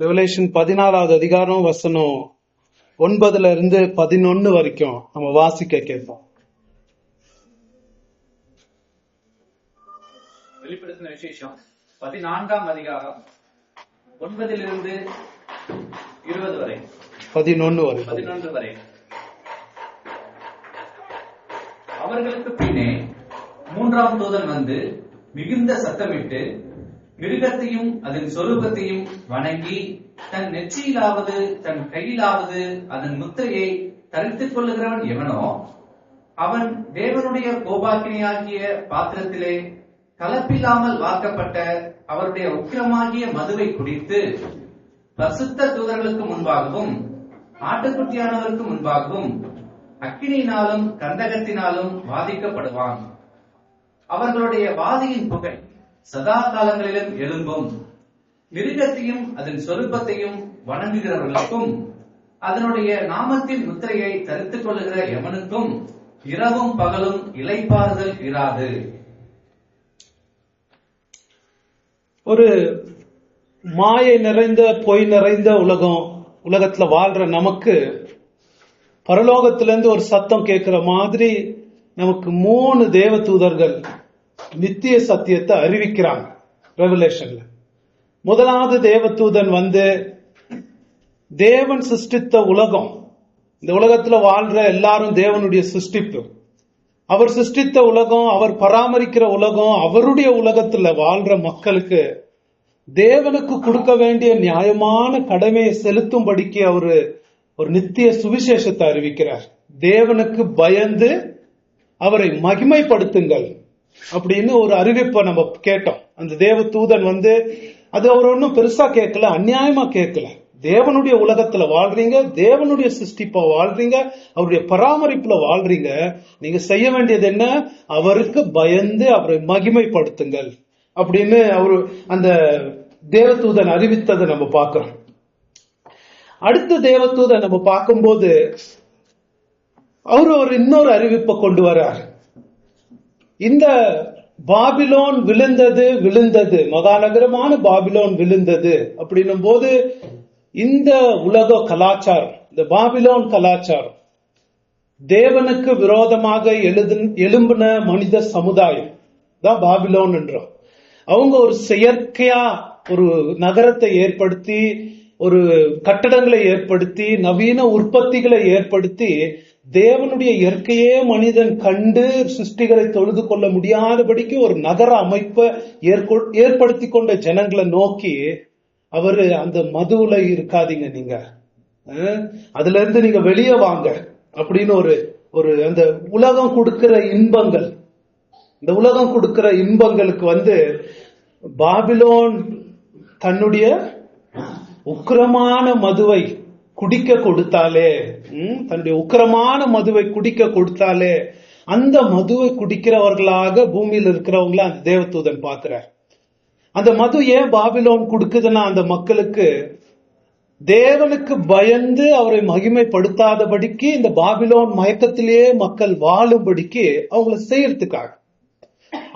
Revelation 14வது அதிகாரம் வசனம் 9-11 வரைக்கும் நம்ம வாசிக்க கேட்போம். வெளிப்படுத்தின விசேஷம் 14ஆம் அதிகாரம் 9-20 வரை 11 வரை. அவர்களுக்கு பின்னே மூன்றாம் தூதன் வந்து மிகுந்த சத்தமிட்டு மிருகத்தையும் அதன் சொரூபத்தையும் வணங்கி தன் நெற்றியிலாவது தன் கையிலாவது அதன் முத்திரையை தரித்துக் கொள்ளுகிறவன் எவனோ அவன் தேவனுடைய கோபாக்கினியாகிய பாத்திரத்திலே கலப்பில்லாமல் வார்க்கப்பட்ட அவருடைய உக்கிரமாகிய மதுவை குடித்து பரிசுத்த தூதர்களுக்கு முன்பாகவும் ஆட்டுக்குட்டியானவருக்கு முன்பாகவும் அக்கினியினாலும் கந்தகத்தினாலும் வாதிக்கப்படுவான். அவர்களுடைய வாதியின் புகை சதா காலங்களிலும் எழும்பும். மிருகத்தையும் அதன் சொரூபத்தையும் வணங்குகிறவர்களுக்கும் அதனுடைய நாமத்தின் முத்திரையை தரித்துக் கொள்ளுகிற எவனுக்கும் இரவும் பகலும் இளைப்பாறுதல் இராது. ஒரு மாயை நிறைந்த பொய் நிறைந்த உலகத்துல வாழ்ற நமக்கு பரலோகத்திலிருந்து ஒரு சத்தம் கேட்கிற மாதிரி நமக்கு 3 தேவ தூதர்கள் நித்திய சத்தியத்தை அறிவிக்கிறாங்க. ரெவலேஷன்ல முதலாவது தேவதூதன் வந்து தேவன் சிருஷ்டித்த உலகம், இந்த உலகத்துல வாழ்ற எல்லாரும் தேவனுடைய சிருஷ்டிப்பு. அவர் சிருஷ்டித்த உலகம், அவர் பராமரிக்கிற உலகம், அவருடைய உலகத்துல வாழ்ற மக்களுக்கு தேவனுக்கு கொடுக்க வேண்டிய நியாயமான கடமையை செலுத்தும்படிக்கு அவரு ஒரு நித்திய சுவிசேஷத்தை அறிவிக்கிறார். தேவனுக்கு பயந்து அவரை மகிமைப்படுத்துங்கள் அப்படின்னு ஒரு அறிவிப்பை நம்ம கேட்டோம். அந்த தேவ தூதன் வந்து அது அவர் ஒன்னும் பெருசா கேட்கல, அநியாயமா கேட்கல. தேவனுடைய உலகத்துல வாழ்றீங்க, தேவனுடைய சிருஷ்டிப்பா வாழ்றீங்க, அவருடைய பராமரிப்புல வாழ்றீங்க. நீங்க செய்ய வேண்டியது என்ன? அவருக்கு பயந்து அவரை மகிமைப்படுத்துங்கள் அப்படின்னு அவரு அந்த தேவதூதன் அறிவித்ததை நம்ம பார்க்கிறோம். அடுத்த தேவதூதன் நம்ம பார்க்கும்போது அவரு ஒரு இன்னொரு அறிவிப்பை கொண்டு வர்றார். இந்த பாபிலோன் விழுந்தது, மகாநகரமான பாபிலோன் விழுந்தது அப்படின்னும் போது இந்த உலக கலாச்சாரம், இந்த பாபிலோன் கலாச்சாரம், தேவனுக்கு விரோதமாக எழும்பின மனித சமுதாயம் தான் பாபிலோன் என்றோம். அவங்க ஒரு செயற்கையா ஒரு நகரத்தை ஏற்படுத்தி, ஒரு கட்டடங்களை ஏற்படுத்தி, நவீன உற்பத்திகளை ஏற்படுத்தி, தேவனுடைய இயற்கையே மனிதன் கண்டு சிருஷ்டிகளை தொழுது கொள்ள முடியாதபடிக்கு ஒரு நகர அமைப்பை ஏற்படுத்தி கொண்ட ஜனங்களை நோக்கி அவரு அந்த மதுவுல இருக்காதீங்க, நீங்க அதுல இருந்து நீங்க வெளியே வாங்க அப்படின்னு ஒரு அந்த உலகம் கொடுக்கிற இன்பங்கள், இந்த உலகம் கொடுக்கிற இன்பங்களுக்கு வந்து பாபிலோன் தன்னுடைய உக்கிரமான மதுவை குடிக்க கொடுத்தாலே, தன்னுடைய உக்கிரமான மதுவை குடிக்க கொடுத்தாலே, அந்த மதுவை குடிக்கிறவர்களாக பூமியில் இருக்கிறவங்கள அந்த தேவதூதன் பார்க்கிறார். அந்த மது ஏன் பாபிலோன் கொடுக்குதுன்னா, அந்த மக்களுக்கு தேவனுக்கு பயந்து அவரை மகிமைப்படுத்தாதபடிக்கு இந்த பாபிலோன் மயக்கத்திலேயே மக்கள் வாழும்படிக்கு அவங்கள செய்யறதுக்காக.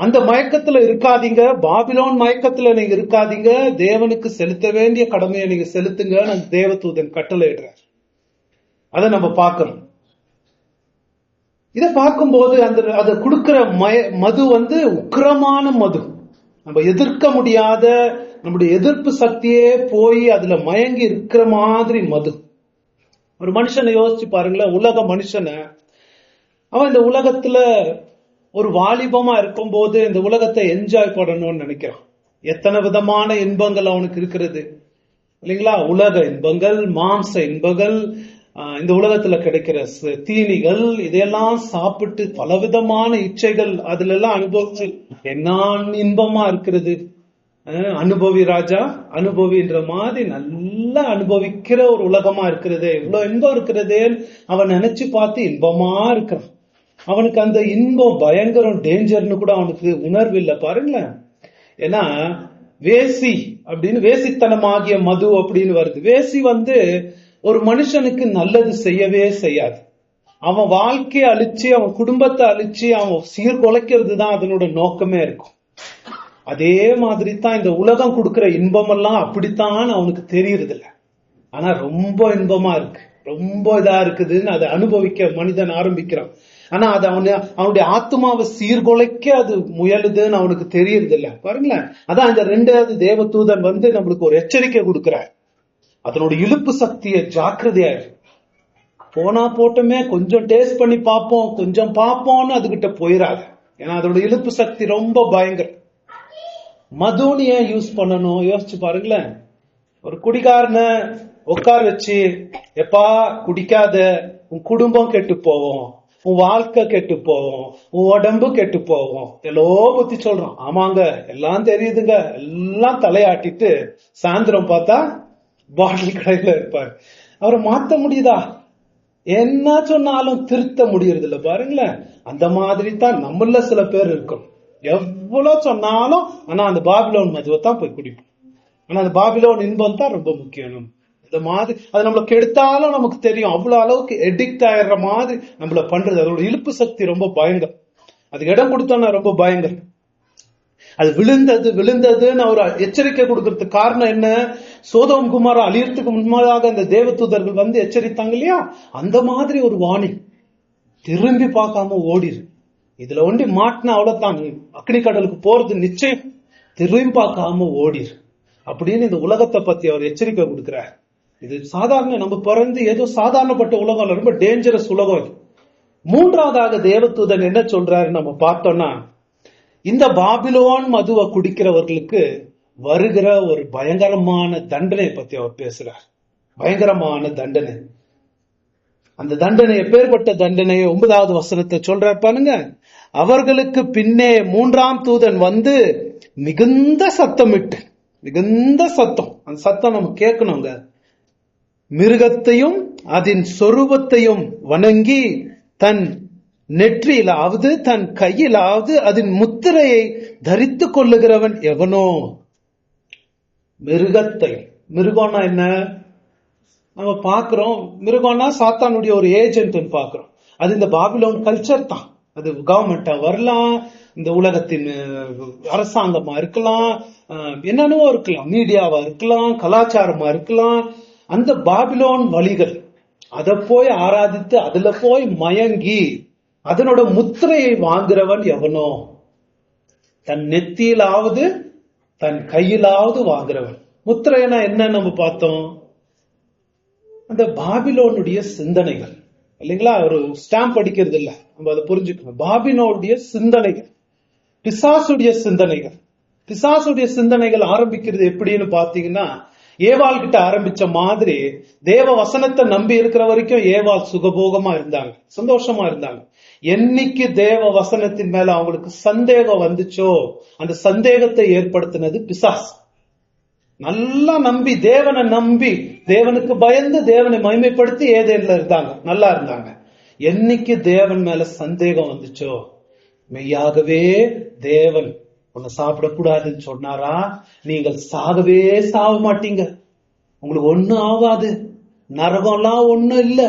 அந்த மயக்கத்துல இருக்காதீங்க, பாபிலோன் மயக்கத்துல நீங்க இருக்காதீங்க, தேவனுக்கு செலுத்த வேண்டிய கடமையை நீங்க செலுத்துங்க அந்த தேவதூதன் கட்டளையிடுறார். அதை நம்ம பார்க்கணும். இதை பார்க்கும்போது அதை கொடுக்கிற மது வந்து உக்கிரமான மது, நம்ம எதிர்க்க முடியாத, நம்முடைய எதிர்ப்பு சக்தியே போய் அதுல மயங்கி இருக்கிற மாதிரி மது. ஒரு மனுஷனை யோசிச்சு பாருங்களேன், உலக மனுஷனை, அவன் இந்த உலகத்துல ஒரு வாலிபமா இருக்கும் போது இந்த உலகத்தை என்ஜாய் பண்ணணும்னு நினைக்கிறான். எத்தனை விதமான இன்பங்கள் அவனுக்கு இருக்கிறது இல்லைங்களா? உலக இன்பங்கள், மாம்ச இன்பங்கள், இந்த உலகத்துல கிடைக்கிற தீனிகள், இதையெல்லாம் சாப்பிட்டு பலவிதமான இச்சைகள் அதுல எல்லாம் அனுபவிச்சு என்ன இன்பமா இருக்கிறது. அனுபவி ராஜா அனுபவின்ற மாதிரி நல்லா அனுபவிக்கிற ஒரு உலகமா இருக்கிறது, இவ்வளவு இன்பம் இருக்கிறதே அவன் நினைச்சு பார்த்து இன்பமா இருக்கிறான். அவனுக்கு அந்த இன்பம் பயங்கரம், டேஞ்சர்னு கூட அவனுக்கு உணர்வு இல்லை பாருங்களேன். ஏன்னா வேசி அப்படின்னு, வேசித்தனமாகிய மது அப்படின்னு வருது. வேசி வந்து ஒரு மனுஷனுக்கு நல்லது செய்யவே செய்யாது. அவன் வாழ்க்கையை அழிச்சு, அவன் குடும்பத்தை அழிச்சு, அவன் சீர்குலைக்கிறது தான் அதனோட நோக்கமே இருக்கும். அதே மாதிரி தான் இந்த உலகம் கொடுக்கிற இன்பம் எல்லாம் அப்படித்தான் அவனுக்கு தெரியறது இல்ல. ஆனா ரொம்ப இன்பமா இருக்கு, ரொம்ப இதா இருக்குதுன்னு அதை அனுபவிக்க மனிதன் ஆரம்பிக்கிறான். ஆனா அது அவனுடைய ஆத்மாவை சீர்குலைக்க அது முயலுதுன்னு அவனுக்கு தெரியறது இல்ல. பாருங்களேன், அதான் இந்த 2வது தேவதூதன் வந்து நம்மளுக்கு ஒரு எச்சரிக்கை கொடுக்கிறார். அதனுடைய இழுப்பு சக்தியை ஜாக்கிரதையா இரு. போனா போட்டோமே, கொஞ்சம் டேஸ்ட் பண்ணி பார்ப்போம், கொஞ்சம் பார்ப்போம்னு அதுகிட்ட போயிடாது. ஏன்னா அதோட இழுப்பு சக்தி ரொம்ப பயங்கரம். மதுன்னு ஏன் யூஸ் பண்ணணும் யோசிச்சு பாருங்களேன். ஒரு குடிகாரனை உட்கார வச்சு, எப்பா குடிக்காத, உன் குடும்பம் கெட்டு போவோம், உன் வாழ்க்கை கெட்டு போவோம், உன் உடம்பு கெட்டு போவோம், எல்லோ பத்தி சொல்றான். ஆமாங்க, எல்லாம் தெரியுதுங்க, எல்லாம் தலையாட்டிட்டு சாயந்தரம் பார்த்தா பாட்டில் கடையில இருப்பாரு. அவரை மாத்த முடியுதா? என்ன சொன்னாலும் திருத்த முடியறது இல்ல. பாருங்களேன், அந்த மாதிரி தான் நம்மள சில பேர் இருக்கும். எவ்வளவு சொன்னாலும் ஆனா அந்த பாபிலோன் மதுவை தான் போய் குடிப்போம். ஆனா அந்த பாபிலோன் இன்பம் தான் ரொம்ப முக்கியம். இந்த மாதிரி அது நம்மள கெடுத்தாலும் நமக்கு தெரியும், அவ்வளவு அளவுக்கு எடிக்ட் ஆயிடுற மாதிரி நம்மள பண்றது. அதோட இழுப்பு சக்தி ரொம்ப பயங்கரம். அதுக்கு இடம் கொடுத்தோம்னா ரொம்ப பயங்கரம். அது விழுந்ததுன்னு அவர் எச்சரிக்கை கொடுக்கறதுக்கு காரணம் என்ன? சோதோம் குமார அழியறதுக்கு முன்பாக இந்த தேவதூதர்கள் வந்து எச்சரித்தாங்க இல்லையா, அந்த மாதிரி ஒரு வாணி. திரும்பி பார்க்காம ஓடிரு, இதுல ஒண்டி மாட்டினா அவ்வளவுதான், அக்னி கடலுக்கு போறது நிச்சயம், திரும்பி பார்க்காம ஓடிரு அப்படின்னு இந்த உலகத்தை பத்தி அவர் எச்சரிக்கை கொடுக்கிறார். இது சாதாரண, நம்ம பிறந்து ஏதோ சாதாரணப்பட்ட உலகம், ரொம்ப டேஞ்சரஸ் உலகம் இது. 3வதாக தேவதூதன் என்ன சொல்றாரு நம்ம பார்த்தோம்னா, இந்த பாபிலோன் மதுவை குடிக்கிறவர்களுக்கு வருகிற ஒரு பயங்கரமான தண்டனை பத்தி அவர் பேசுறார். பயங்கரமான தண்டனை. அந்த தண்டனை எப்பேற்பட்ட தண்டனை? 9வது வசனத்தை சொல்றார் பாருங்க. அவர்களுக்கு பின்னே 3ஆம் தூதன் வந்து மிகுந்த சத்தமிட்டு, மிகுந்த சத்தம், அந்த சத்தம் நம்ம கேட்கணுங்க, மிருகத்தையும் அதன் சொரூபத்தையும் வணங்கி தன் நெற்றியிலாவது தன் கையிலாவது அதன் முத்திரையை தரித்து கொள்ளுகிறவன் எவனோ. மிருகத்தை, மிருகம்னா என்ன நம்ம பாக்குறோம்? மிருகம்னா சாத்தானுடைய ஒரு ஏஜென்ட் பாக்குறோம். அது இந்த பாபிலோன் கல்ச்சர் தான். அது கவர்மெண்டா வரலாம், இந்த உலகத்தின் அரசாங்கமா இருக்கலாம், என்னென்னவோ இருக்கலாம், மீடியாவா இருக்கலாம், கலாச்சாரமா இருக்கலாம். அந்த பாபிலோன் வழிகள், அதை போய் ஆராதித்து அதுல போய் மயங்கி அதனோட முத்திரையை வாங்குறவன் எவனோ. தன் நெத்தியிலாவது தன் கையிலாவது வாங்குறவன். முத்திரைனா என்ன நம்ம பார்த்தோம்? அந்த பாபிலோனுடைய சிந்தனைகள் இல்லைங்களா? ஒரு ஸ்டாம்ப் அடிக்கிறது இல்ல, நம்ம அதை புரிஞ்சுக்கணும். பாபிலோனுடைய சிந்தனைகள், பிசாசுடைய சிந்தனைகள். பிசாசுடைய சிந்தனைகள் ஆரம்பிக்கிறது எப்படின்னு பாத்தீங்கன்னா, ஏவாள் கிட்ட ஆரம்பிச்ச மாதிரி தேவ வசனத்தை நம்பி இருக்கிற வரைக்கும் ஏவாள் சுகபோகமா இருந்தாங்க, சந்தோஷமா இருந்தாங்க. என்னைக்கு தேவ வசனத்தின் மேல அவங்களுக்கு சந்தேகம் வந்துச்சோ, அந்த சந்தேகத்தை ஏற்படுத்தினது பிசாசு. நல்லா நம்பி, தேவனை நம்பி, தேவனுக்கு பயந்து, தேவனை மகிமைப்படுத்தி ஏதேன்ல இருந்தாங்க, நல்லா இருந்தாங்க. என்னைக்கு தேவன் மேல சந்தேகம் வந்துச்சோ, மெய்யாகவே தேவன் உன்னை சாப்பிடக்கூடாதுன்னு சொன்னாரா, நீங்கள் சாகவே சாக மாட்டீங்க, உங்களுக்கு ஒண்ணும் ஆகாது, நரகம்லாம் ஒண்ணும் இல்ல,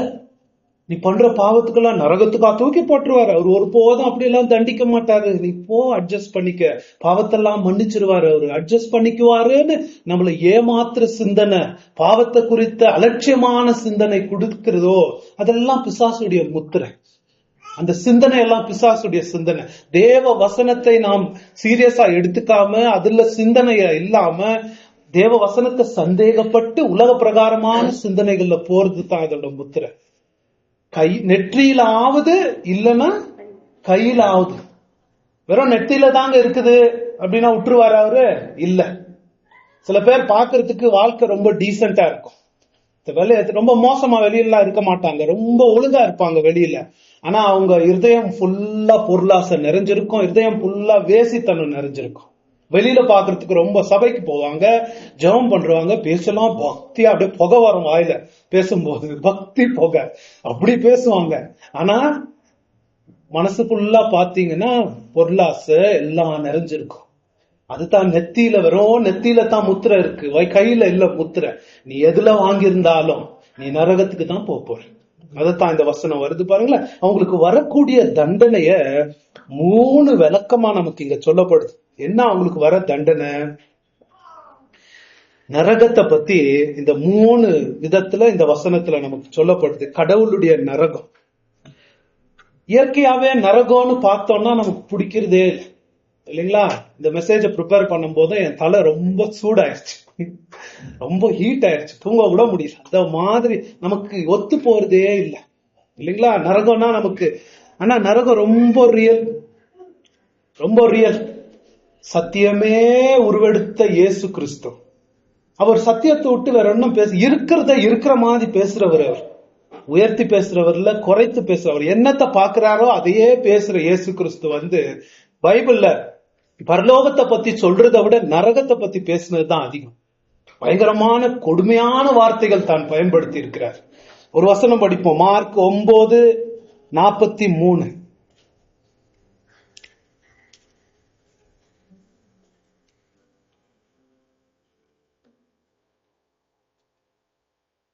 நீ பண்ற பாவத்துக்கெல்லாம் நரகத்துக்கா தூக்கி போட்டுருவாரு அவர். ஒரு போதும் அப்படி எல்லாம் தண்டிக்க மாட்டாரு, நீ போ அட்ஜஸ்ட் பண்ணிக்க, பாவத்தெல்லாம் மன்னிச்சிருவாரு அவரு, அட்ஜஸ்ட் பண்ணிக்குவாருன்னு நம்மள ஏமாத்துற சிந்தனை, பாவத்தை குறித்த அலட்சியமான சிந்தனை கொடுக்கிறதோ, அதெல்லாம் பிசாசுடைய முத்திரை. அந்த சிந்தனை எல்லாம் பிசாசுடைய சிந்தனை. தேவ வசனத்தை நாம் சீரியஸா எடுத்துக்காம, அதுல சிந்தனைய இல்லாம தேவ வசனத்தை சந்தேகப்பட்டு உலக பிரகாரமான சிந்தனைகள்ல போறது தான் இதோட முத்திரை. கை நெற்றியிலாவது இல்லைன்னா கையிலாவது. வெறும் நெற்றியில தாங்க இருக்குது அப்படின்னா விட்டுருவாரு அவரு? இல்ல. சில பேர் பாக்குறதுக்கு வாழ்க்கை ரொம்ப டீசென்டா இருக்கும், ரொம்ப மோசமா வெளியில இருக்க மாட்டாங்க, ரொம்ப ஒழுங்கா இருப்பாங்க வெளியில. ஆனா அவங்க இருதயம் ஃபுல்லா பொருளாசை நிறைஞ்சிருக்கும், இருதயம் ஃபுல்லா வேசித்தனம் நிறைஞ்சிருக்கும். வெளியில பாக்குறதுக்கு ரொம்ப, சபைக்கு போவாங்க, ஜெபம் பண்றவாங்க, பேசலாம், பக்தியா அப்படியே புகை வரும் வாயில பேசும்போது, பக்தி புகை அப்படி பேசுவாங்க. ஆனா மனசுக்குள்ளா பாத்தீங்கன்னா பொருளாசை எல்லாம் நிறைஞ்சிருக்கும். அதுதான் நெத்தியில, வெறும் நெத்தியில தான் முத்திரை இருக்கு, கையில இல்ல முத்திரை. நீ எதுல வாங்கியிருந்தாலும் நீ நரகத்துக்கு தான் போற. அதுதான் இந்த வசனம் வருது பாருங்களேன். அவங்களுக்கு வரக்கூடிய தண்டனைய 3 விளக்கமா நமக்கு இங்க சொல்லப்படுது. என்ன அவங்களுக்கு வர தண்டனை? நரகத்தை பத்தி இந்த 3 விதத்துல இந்த வசனத்துல நமக்கு சொல்லப்படுது. கடவுளுடைய நரகம். இயற்கையாவே நரகம்னு பார்த்தோம்னா நமக்கு பிடிக்கிறதே இல்லைங்களா? இந்த மெசேஜ ப்ரிப்பேர் பண்ணும் போது என் தலை ரொம்ப சூடாயிருச்சு, ரொம்ப ஹீட் ஆயிடுச்சு, தூங்க கூட முடியல. அந்த மாதிரி நமக்கு ஒத்து போறதே இல்லை இல்லைங்களா? நரகம்னா நமக்கு, ஆனா நரகம் ரொம்ப ரியல், ரொம்ப ரியல். சத்தியமே உருவெடுத்த இயேசு கிறிஸ்து, அவர் சத்தியத்தை விட்டு வேற ஒன்னும் இருக்கிறத இருக்கிற மாதிரி பேசுறவர். அவர் உயர்த்தி பேசுறவர் இல்ல, குறைத்து பேசுறவர். என்னத்தை பாக்குறாரோ அதையே பேசுற இயேசு கிறிஸ்து பைபிள்ல பரலோகத்தை பத்தி சொல்றதை விட நரகத்தை பத்தி பேசுனதுதான் அதிகம். பயங்கரமான கொடுமையான வார்த்தைகள் தான் பயன்படுத்தி இருக்கிறார். ஒரு வசனம் படிப்போம், மார்க் 9:43.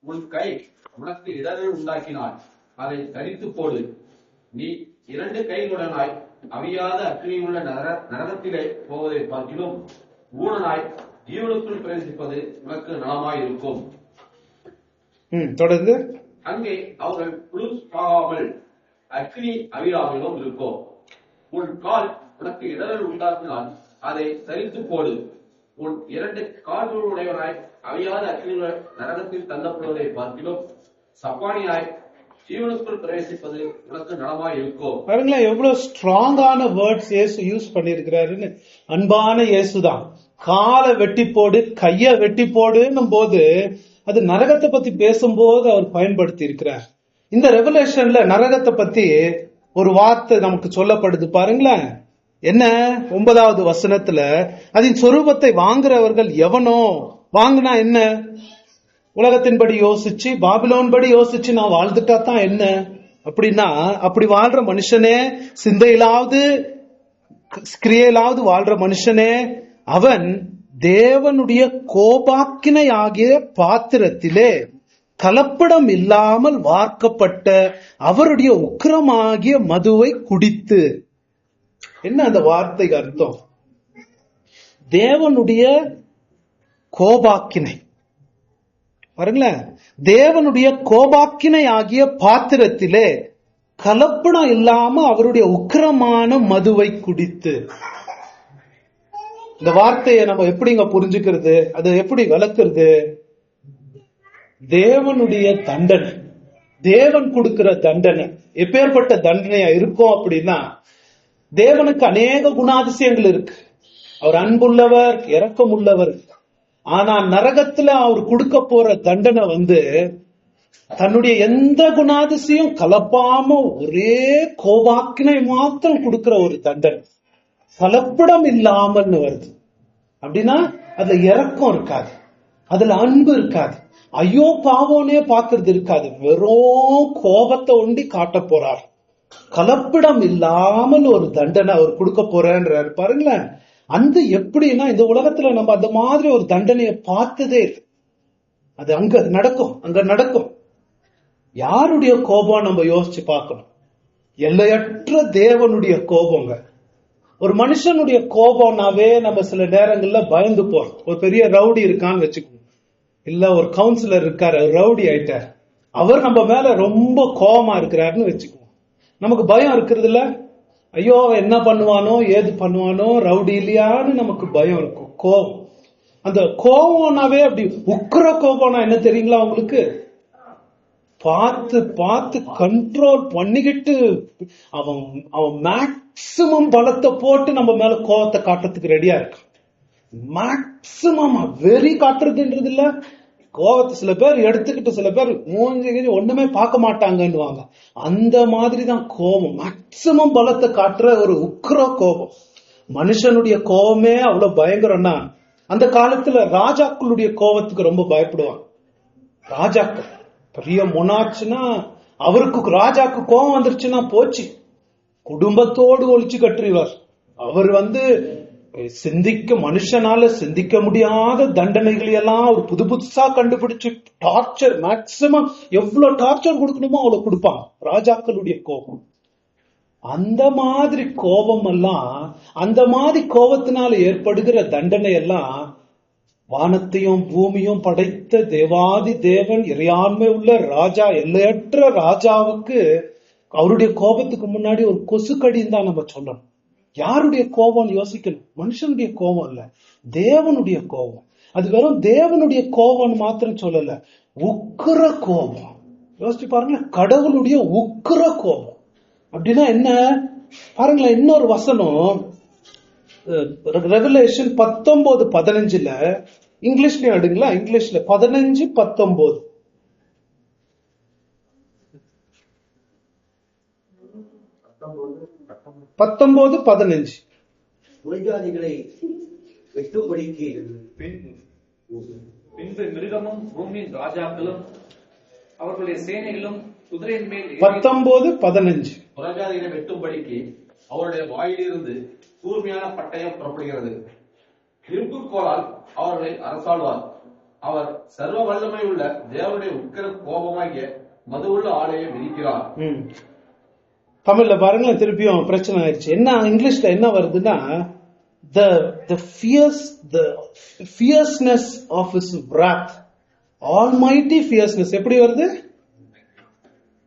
உன் கை உனக்கு இடரை உண்டாக்கினாய், அதை தரித்து போடு. நீ 2 கைகளுடனாய் அவியாத அக்னியுள்ள நரகத்திலே போவதை பார்க்கிலும் ஊனனாய் ஜீவனுக்குள் பிரவேசிப்பது உனக்கு நலமாய் இருக்கும். தொடர்ந்து, அங்கே அவர்கள் குளிர் ஆகாமல் அக்னி அவிழாமலும் இருக்கும். உன் கால் உனக்கு இடரை உண்டாக்கினால் அதை தரித்து போடு. உன் 2 கால்களுடையவனாய் அவியாத அக்னியுள்ள நரகத்தில் தள்ளப்படுவதை பார்க்கிலும் சப்பானியாய் ஜீவனுக்குள் பிரவேசிப்பது உனக்கு நலமாய் இருக்கும். பாருங்களேன் எவ்வளவு ஸ்ட்ராங்கான வேர்ட்ஸ் இயேசு யூஸ் பண்ணிருக்கிறாருன்னு. அன்பான இயேசுதான். காலை வெட்டி போடு, கைய வெட்டி போடுன்னும் போது அது நரகத்தை பத்தி பேசும்போது அவர் பயன்படுத்தி இருக்கிறார். இந்த ரெவலேஷன்ல நரகத்தை பத்தி ஒரு வார்த்தை நமக்கு சொல்லப்படுது பாருங்களேன். என்ன? 9வது வசனத்துல, அதன் சொரூபத்தை வாங்குறவர்கள் எவனோ, வாங்கினா என்ன? உலகத்தின்படி யோசிச்சு, பாபிலோன் படி யோசிச்சு நான் வாழ்ந்துட்டா தான் என்ன? அப்படின்னா அப்படி வாழ்ற மனுஷனே, சிந்தையிலாவது கிரியையிலாவது வாழ்ற மனுஷனே, அவன் தேவனுடைய கோபாக்கினை ஆகிய பாத்திரத்திலே கலப்படம் இல்லாமல் வார்க்கப்பட்ட அவருடைய உக்கிரமாகிய மதுவை குடித்து. என்ன அந்த வார்த்தைக்கு அர்த்தம்? தேவனுடைய கோபாக்கினை பாருங்களேன், தேவனுடைய கோபாக்கினை ஆகிய பாத்திரத்திலே கலப்படம் இல்லாம அவருடைய உக்கிரமான மதுவை குடித்து. இந்த வார்த்தையை நம்ம எப்படிங்க புரிஞ்சுக்கிறது? அது எப்படி விளக்குறது? தேவனுடைய தண்டனை, தேவன் கொடுக்கிற தண்டனை எப்பேற்பட்ட தண்டனையா இருக்கும் அப்படின்னா, தேவனுக்கு அநேக குணாதிசயங்கள் இருக்கு. அவர் அன்புள்ளவர், இரக்கம் உள்ளவர். ஆனா நரகத்துல அவர் கொடுக்க போற தண்டனை தன்னுடைய எந்த குணாதிசயம் கலப்பாம ஒரே கோபாக்கினை மாத்திரம் கொடுக்கிற ஒரு தண்டனை. கலப்படம் இல்லாமல்னு வருது அப்படின்னா அதுல இரக்கம் இருக்காது, அதுல அன்பு இருக்காது, ஐயோ பாவோனே பாக்குறது இருக்காது. வெறும் கோபத்தை ஒண்டி காட்ட போறார். கலப்படம் இல்லாமல் ஒரு தண்டனை அவர் கொடுக்க போறார் பாருங்களேன். அந்த எப்படின்னா இந்த உலகத்துல நம்ம அந்த மாதிரி ஒரு தண்டனையை பார்த்ததே இல்லை. அது அங்க நடக்கும். யாருடைய கோபம் நம்ம யோசிச்சு பார்க்கணும். எல்லையற்ற தேவனுடைய கோபங்க. ஒரு மனுஷனுடைய கோபம்னாவே நம்ம சில நேரங்கள்ல பயந்து போறோம். ஒரு பெரிய ரவுடி இருக்கான்னு வச்சுக்கோங்க, இல்ல ஒரு கவுன்சிலர் இருக்காரு, ரவுடி ஆயிட்டார், அவர் நம்ம மேல ரொம்ப கோபமா இருக்கிறாருன்னு வச்சுக்குவோம். நமக்கு பயம் இருக்கிறது இல்ல? ஐயோ அவன் என்ன பண்ணுவானோ, ஏது பண்ணுவானோ, ரவுடி இல்லையான்னு நமக்கு பயம் இருக்கும். கோபம், அந்த கோபம்னாவே அப்படி உக்கிர கோபம்னா என்ன தெரியுங்களா உங்களுக்கு? பார்த்து பார்த்து கண்ட்ரோல் பண்ணிக்கிட்டு அவன் மேக்சிமம் பலத்தை போட்டு நம்ம மேல கோபத்தை காட்டுறதுக்கு ரெடியா இருக்கான். மேக்சிமம் வெறி காட்டுறதுன்றது இல்ல, கோபத்தை சில பேர் எடுத்துக்கிட்டு சில பேர் மூஞ்சி ஒண்ணுமே பார்க்க மாட்டாங்கன்னுவாங்க. அந்த மாதிரிதான் கோபம், மேக்சிமம் பலத்தை காட்டுற ஒரு உக்கிர கோபம். மனுஷனுடைய கோபமே அவ்வளவு பயங்கரம்னா, அந்த காலத்துல ராஜாக்களுடைய கோபத்துக்கு ரொம்ப பயப்படுவாங்க. ராஜாக்கள் பெரிய முனாச்சுன்னா, அவருக்கு ராஜாக்கு கோபம் வந்துருச்சுன்னா போச்சு, குடும்பத்தோடு ஒழிச்சு கட்டுவார். அவர் மனுஷனால சிந்திக்க முடியாத தண்டனைகளை எல்லாம் ஒரு புதுசா கண்டுபிடிச்சு டார்ச்சர், மேக்சிமம் எவ்வளவு டார்ச்சர் கொடுக்கணுமோ அவ்வளவு கொடுப்பாங்க. ராஜாக்களுடைய கோபம் அந்த மாதிரி கோபம் எல்லாம், அந்த மாதிரி கோபத்தினால ஏற்படுகிற தண்டனை எல்லாம் வானத்தையும் பூமியும் படைத்த தேவாதி தேவன், இறையாண்மை உள்ள ராஜா, எல்லையற்ற ராஜாவுக்கு அவருடைய கோபத்துக்கு முன்னாடி ஒரு கொசுக்கடின்னு தான் நம்ம சொல்லணும். யாருடைய கோபம் யோசிக்கணும். மனுஷனுடைய கோபம் இல்ல, தேவனுடைய கோபம். அது வெறும் தேவனுடைய கோபம் மாத்திரம் சொல்லல, உக்கிர கோபம். யோசிச்சு பாருங்களேன், கடவுளுடைய உக்கிர கோபம் அப்படின்னா என்ன பாருங்களேன். இன்னொரு வசனம் ரெவலேஷன் 19:15 இங்கிலீஷ்லயும் எடுங்களா, இங்கிலீஷ்ல 15:19. புறஜாதிகளை வெட்டும்படிக்கு பின்பு மிருகமும் பூமியின் ராஜாக்களும் அவர்களுடைய சேனைகளும் குதிரையின் மேல் 19:15. புறஜாதிகளை வெட்டும்படிக்கு அவருடைய வாயிலிருந்து கூர்மையான பட்டயம் புறப்படுகிறது. இரும்புக்கோளால் அவர்களை அரசாழ்வார். அவர் சர்வ வல்லமை உள்ள தேவனுடைய உக்கிர கோபமாகிய மதுவுள்ள ஆலையை விதிக்கிறார். தமிழ்ல பாருங்களேன், திருப்பியும் பிரச்சனை ஆயிடுச்சு. என்ன இங்கிலீஷ்ல என்ன வருதுன்னா, the fierceness of his wrath, almighty fierceness. எப்படி வருது?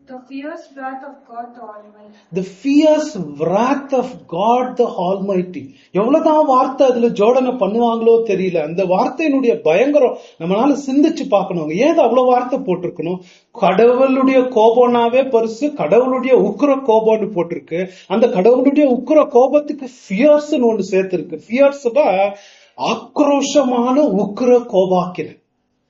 The fierce wrath of God the Almighty. The fierce wrath of God the Almighty. எவ்வளவுதான் வார்த்தை அதுல ஜோடனை பண்ணுவாங்களோ தெரியல. அந்த வார்த்தையினுடைய பயங்கரம் நம்மளால சிந்திச்சு பார்க்கணும். ஏன் அவ்வளவு வார்த்தை போட்டிருக்கணும்? கடவுளுடைய கோபம்னாவே பெருசு, கடவுளுடைய உக்கிர கோபம்னு போட்டிருக்கு. அந்த கடவுளுடைய உக்கிர கோபத்துக்கு ஃபியர்ஸ்னு ஒண்ணு சேர்த்திருக்கு. ஃபியர்ஸ்னா ஆக்ரோஷமான உக்கிர கோபாக்கின.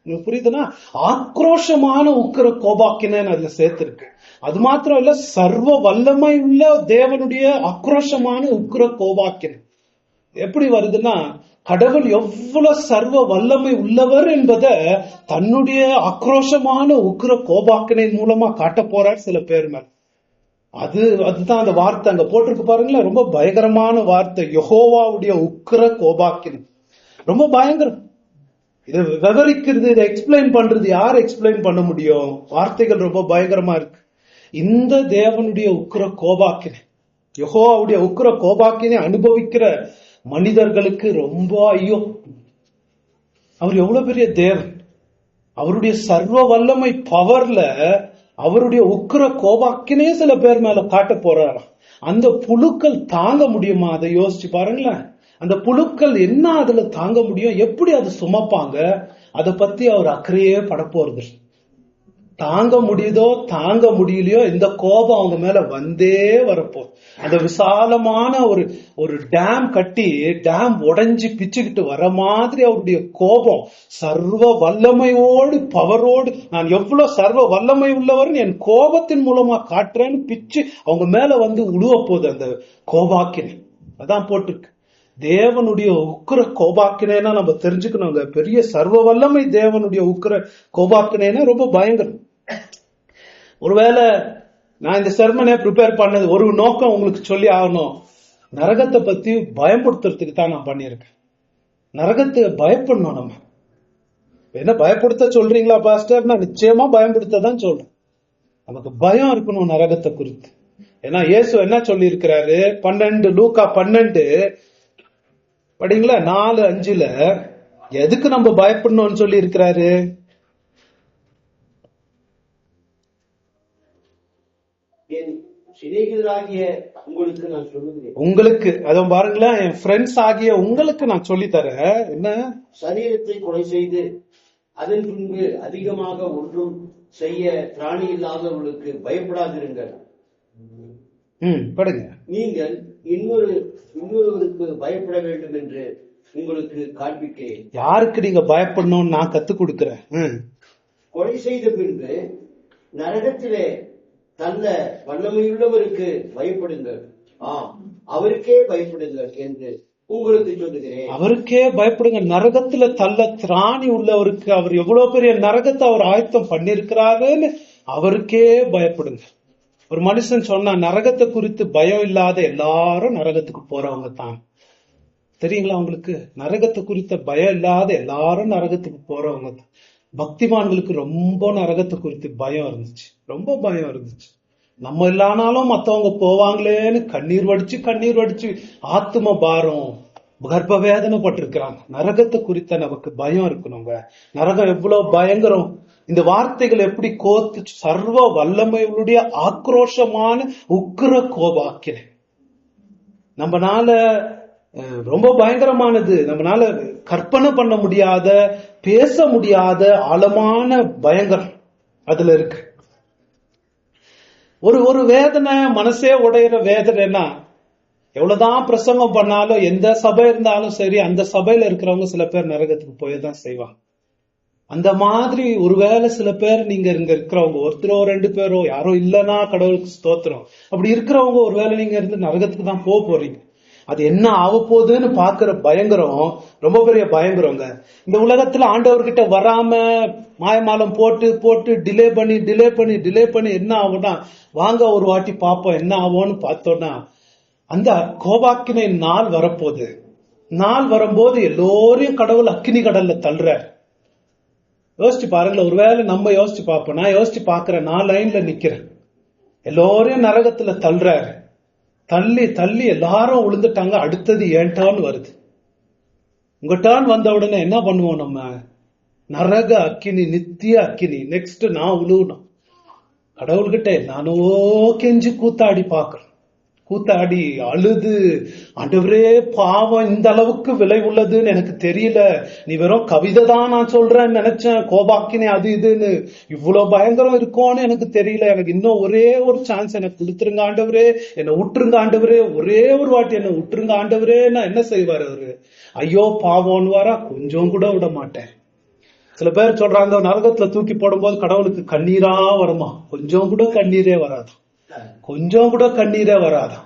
புரியுதுன்னா, ஆக்ரோஷமான உக்கிர கோபாக்கினன்னு அதுல சேர்த்திருக்கு. அது மாத்திரம் இல்ல, சர்வ வல்லமை உள்ள தேவனுடைய ஆக்ரோஷமான உக்கிர கோபாக்கின. எப்படி வருதுன்னா, கடவுள் எவ்வளவு சர்வ வல்லமை உள்ளவர் என்பதை தன்னுடைய ஆக்ரோஷமான உக்கிர கோபாக்கினை மூலமா காட்ட போறார் சில பேர் மேல. அதுதான் அந்த வார்த்தை அங்க போட்டிருக்கு பாருங்களேன். ரொம்ப பயங்கரமான வார்த்தை, யெகோவாவுடைய உக்கிர கோபாக்கினை. ரொம்ப பயங்கரம். இதை விவரிக்கிறது, இதை எக்ஸ்பிளைன் பண்றது யார் எக்ஸ்பிளைன் பண்ண முடியும்? வார்த்தைகள் ரொம்ப பயங்கரமா இருக்கு. இந்த தேவனுடைய உக்கிர கோபாக்கினை, யெகோவாவுடைய உக்கிர கோபாக்கினை அனுபவிக்கிற மனிதர்களுக்கு ரொம்ப ஐயோ. அவர் எவ்வளவு பெரிய தேவன், அவருடைய சர்வ வல்லமை பவர்ல அவருடைய உக்கிர கோபாக்கினே சில பேர் மேல காட்ட போறாராம். அந்த புழுக்கள் தாங்க முடியுமா? அதை யோசிச்சு பாருங்களேன். அந்த புழுக்கள் என்ன அதுல தாங்க முடியும்? எப்படி அது சுமப்பாங்க? அதை பத்தி அவர் அக்கறையே பட போறது. தாங்க முடியுதோ தாங்க முடியலையோ, இந்த கோபம் அவங்க மேல வந்தே வரப்போ. அந்த விசாலமான ஒரு டேம் கட்டி, டேம் உடைஞ்சு பிச்சுக்கிட்டு வர மாதிரி அவருடைய கோபம் சர்வ வல்லமையோடு பவரோடு, நான் எவ்வளவு சர்வ வல்லமை உள்ளவர்னு என் கோபத்தின் மூலமா காட்டுறேன்னு பிச்சு அவங்க மேல வந்து உழுவ போகுது அந்த கோபாக்கினை. அதான் போட்டிருக்கு. தேவனுடைய உக்கிர கோபாக்கினேனா நம்ம தெரிஞ்சுக்கணுங்க. பெரிய சர்வ வல்லமை தேவனுடைய உக்கிர கோபாக்கினேனா ரொம்ப பயங்கரம். ஒருவேளை நான் இந்த செர்மனை ப்ரிப்பேர் பண்ணது ஒரு நோக்கம் உங்களுக்கு சொல்லி ஆகணும். நரகத்தை பத்தி பயப்படுத்துறதுக்கு தான் நான் பண்ணியிருக்கேன். நரகத்தை பயப்படணும். நம்ம என்ன பயப்படுத்த சொல்றீங்களா பாஸ்டர்? நான் நிச்சயமா பயப்படுத்ததான் சொல்றேன். நமக்கு பயம் இருக்கணும் நரகத்தை குறித்து. ஏன்னா இயேசு என்ன சொல்லி இருக்கிறாரு? 12 லூக்கா 12 படிங்களா, 4:5 எதுக்கு நம்ம பயப்படணும்னு சொல்லி இருக்கிறாரு? என் சிநேகிதராகிய உங்களுக்கு நான் சொல்லுகிறேன். உங்களுக்கு அதுவும் பாருங்களேன், என் ஃப்ரெண்ட்ஸ் ஆகிய உங்களுக்கு நான் சொல்லி தரேன். என்ன? சரீரத்தை கொலை செய்து அதன் பின்பு அதிகமாக ஒன்றும் செய்ய திராணி இல்லாதவர்களுக்கு பயப்படாதிருங்கள். படுங்க. நீங்கள் இன்னொருவருக்கு பயப்பட வேண்டும் என்று உங்களுக்கு காண்பிக்கிறேன். யாருக்கு நீங்க பயப்படணும்னு நான் கத்துக் கொடுக்கிறேன். கொலை செய்த பின்பு நரகத்திலே தள்ள வல்லமையுள்ளவருக்கு பயப்படுங்கள். அவருக்கே பயப்படுங்கள் என்று உங்களுக்கு சொல்லுகிறேன். அவருக்கே பயப்படுங்க. நரகத்துல தள்ள திராணி உள்ளவருக்கு அவர் எவ்வளவு பெரிய நரகத்தை அவர் ஆயத்தம் பண்ணிருக்கிறாருன்னு அவருக்கே பயப்படுங்க. ஒரு மனுஷன் சொன்னா, நரகத்தை குறித்து பயம் இல்லாத எல்லாரும் நரகத்துக்கு போறவங்க தான். தெரியுங்களா உங்களுக்கு? நரகத்தை குறித்த பயம் இல்லாத எல்லாரும் நரகத்துக்கு போறவங்க தான். பக்திமான்களுக்கு ரொம்ப நரகத்தை குறித்து பயம் இருந்துச்சு, ரொம்ப பயம் இருந்துச்சு. நம்ம இல்லைனாலும் மத்தவங்க போவாங்களேன்னு கண்ணீர் வடிச்சு ஆத்தும பாரம் கர்ப்ப வேதனை பட்டிருக்கிறாங்க. நரகத்தை குறித்த நமக்கு பயம் இருக்கணுங்க. நரகம் எவ்வளவு பயங்கரம், இந்த வார்த்தைகள் எப்படி கோத்து சர்வ வல்லமையுடைய ஆக்ரோஷமான உக்கிர கோபாக்கினை. நம்மனால ரொம்ப பயங்கரமானது, நம்மனால கற்பனை பண்ண முடியாத, பேச முடியாத ஆழமான பயங்கரம் அதுல இருக்கு. ஒரு வேதனை, மனசே உடையிற வேதனைன்னா, எவ்வளவுதான் பிரசங்கம் பண்ணாலும், எந்த சபை இருந்தாலும் சரி, அந்த சபையில இருக்கிறவங்க சில பேர் நரகத்துக்கு போய் தான் செய்வாங்க. அந்த மாதிரி ஒருவேளை சில பேர் நீங்க இங்க இருக்கிறவங்க, ஒருத்தரோ 2 பேரோ, யாரோ இல்லைன்னா கடவுளுக்கு ஸ்தோத்திரம், அப்படி இருக்கிறவங்க ஒருவேளை நீங்க இருந்து நரகத்துக்கு தான் போறீங்க. அது என்ன ஆக போகுதுன்னு பாக்குற பயங்கரம் ரொம்ப பெரிய பயங்கரங்க. இந்த உலகத்துல ஆண்டவர்கிட்ட வராம மாயமாலம் போட்டு டிலே பண்ணி என்ன ஆகும்னா, வாங்க ஒரு வாட்டி பார்ப்போம் என்ன ஆகும்னு பார்த்தோம்னா, அந்த கோபாக்கினை நாள் வரப்போகுது. நாள் வரும்போது எல்லோரையும் கடவுள் அக்கினி கடல்ல தள்ளுறார். யோசிச்சு பாருங்களேன். ஒருவேளை நம்ம யோசிச்சு பார்ப்போம். நான் யோசிச்சு பாக்குறேன், நான் லைன்ல நிக்கிறேன், எல்லோரையும் நரகத்துல தள்ளுறாரு. தள்ளி எல்லாரும் விழுந்துட்டாங்க. அடுத்தது என் டர்ன் வருது. உங்க டர்ன் வந்த உடனே என்ன பண்ணுவோம் நம்ம? நரக அக்கினி, நித்திய அக்கினி. நெக்ஸ்ட் நான் உழுவணும் கடவுள்கிட்ட. நானோ கெஞ்சி கூத்தாடி பாக்குறேன், கூத்தாடி அழுது, ஆண்டவரே பாவம் இந்த அளவுக்கு விலை உள்ளதுன்னு எனக்கு தெரியல, நீ வெறும் கவிதை தான் நான் சொல்றேன்னு நினைச்சேன், கோபாக்கினே அது இதுன்னு இவ்வளவு பயங்கரம் இருக்கும்னு எனக்கு தெரியல, எனக்கு இன்னும் ஒரே ஒரு சான்ஸ் எனக்கு கொடுத்துருங்க ஆண்டவரே, என்னை விட்டுருங்க ஆண்டவரே, ஒரே ஒரு வாட்டி என்னை விட்டுருங்க ஆண்டவரே. நான் என்ன செய்வார் அவரு? ஐயோ பாவம்னு வாரா, கொஞ்சம் கூட விட மாட்டேன். சில பேர் சொல்றாங்க, நரகத்துல தூக்கி போடும்போது கடவுளுக்கு கண்ணீரா வருமா? கொஞ்சம் கூட கண்ணீரே வராது, கொஞ்சம் கூட கண்ணீரே வராதான்.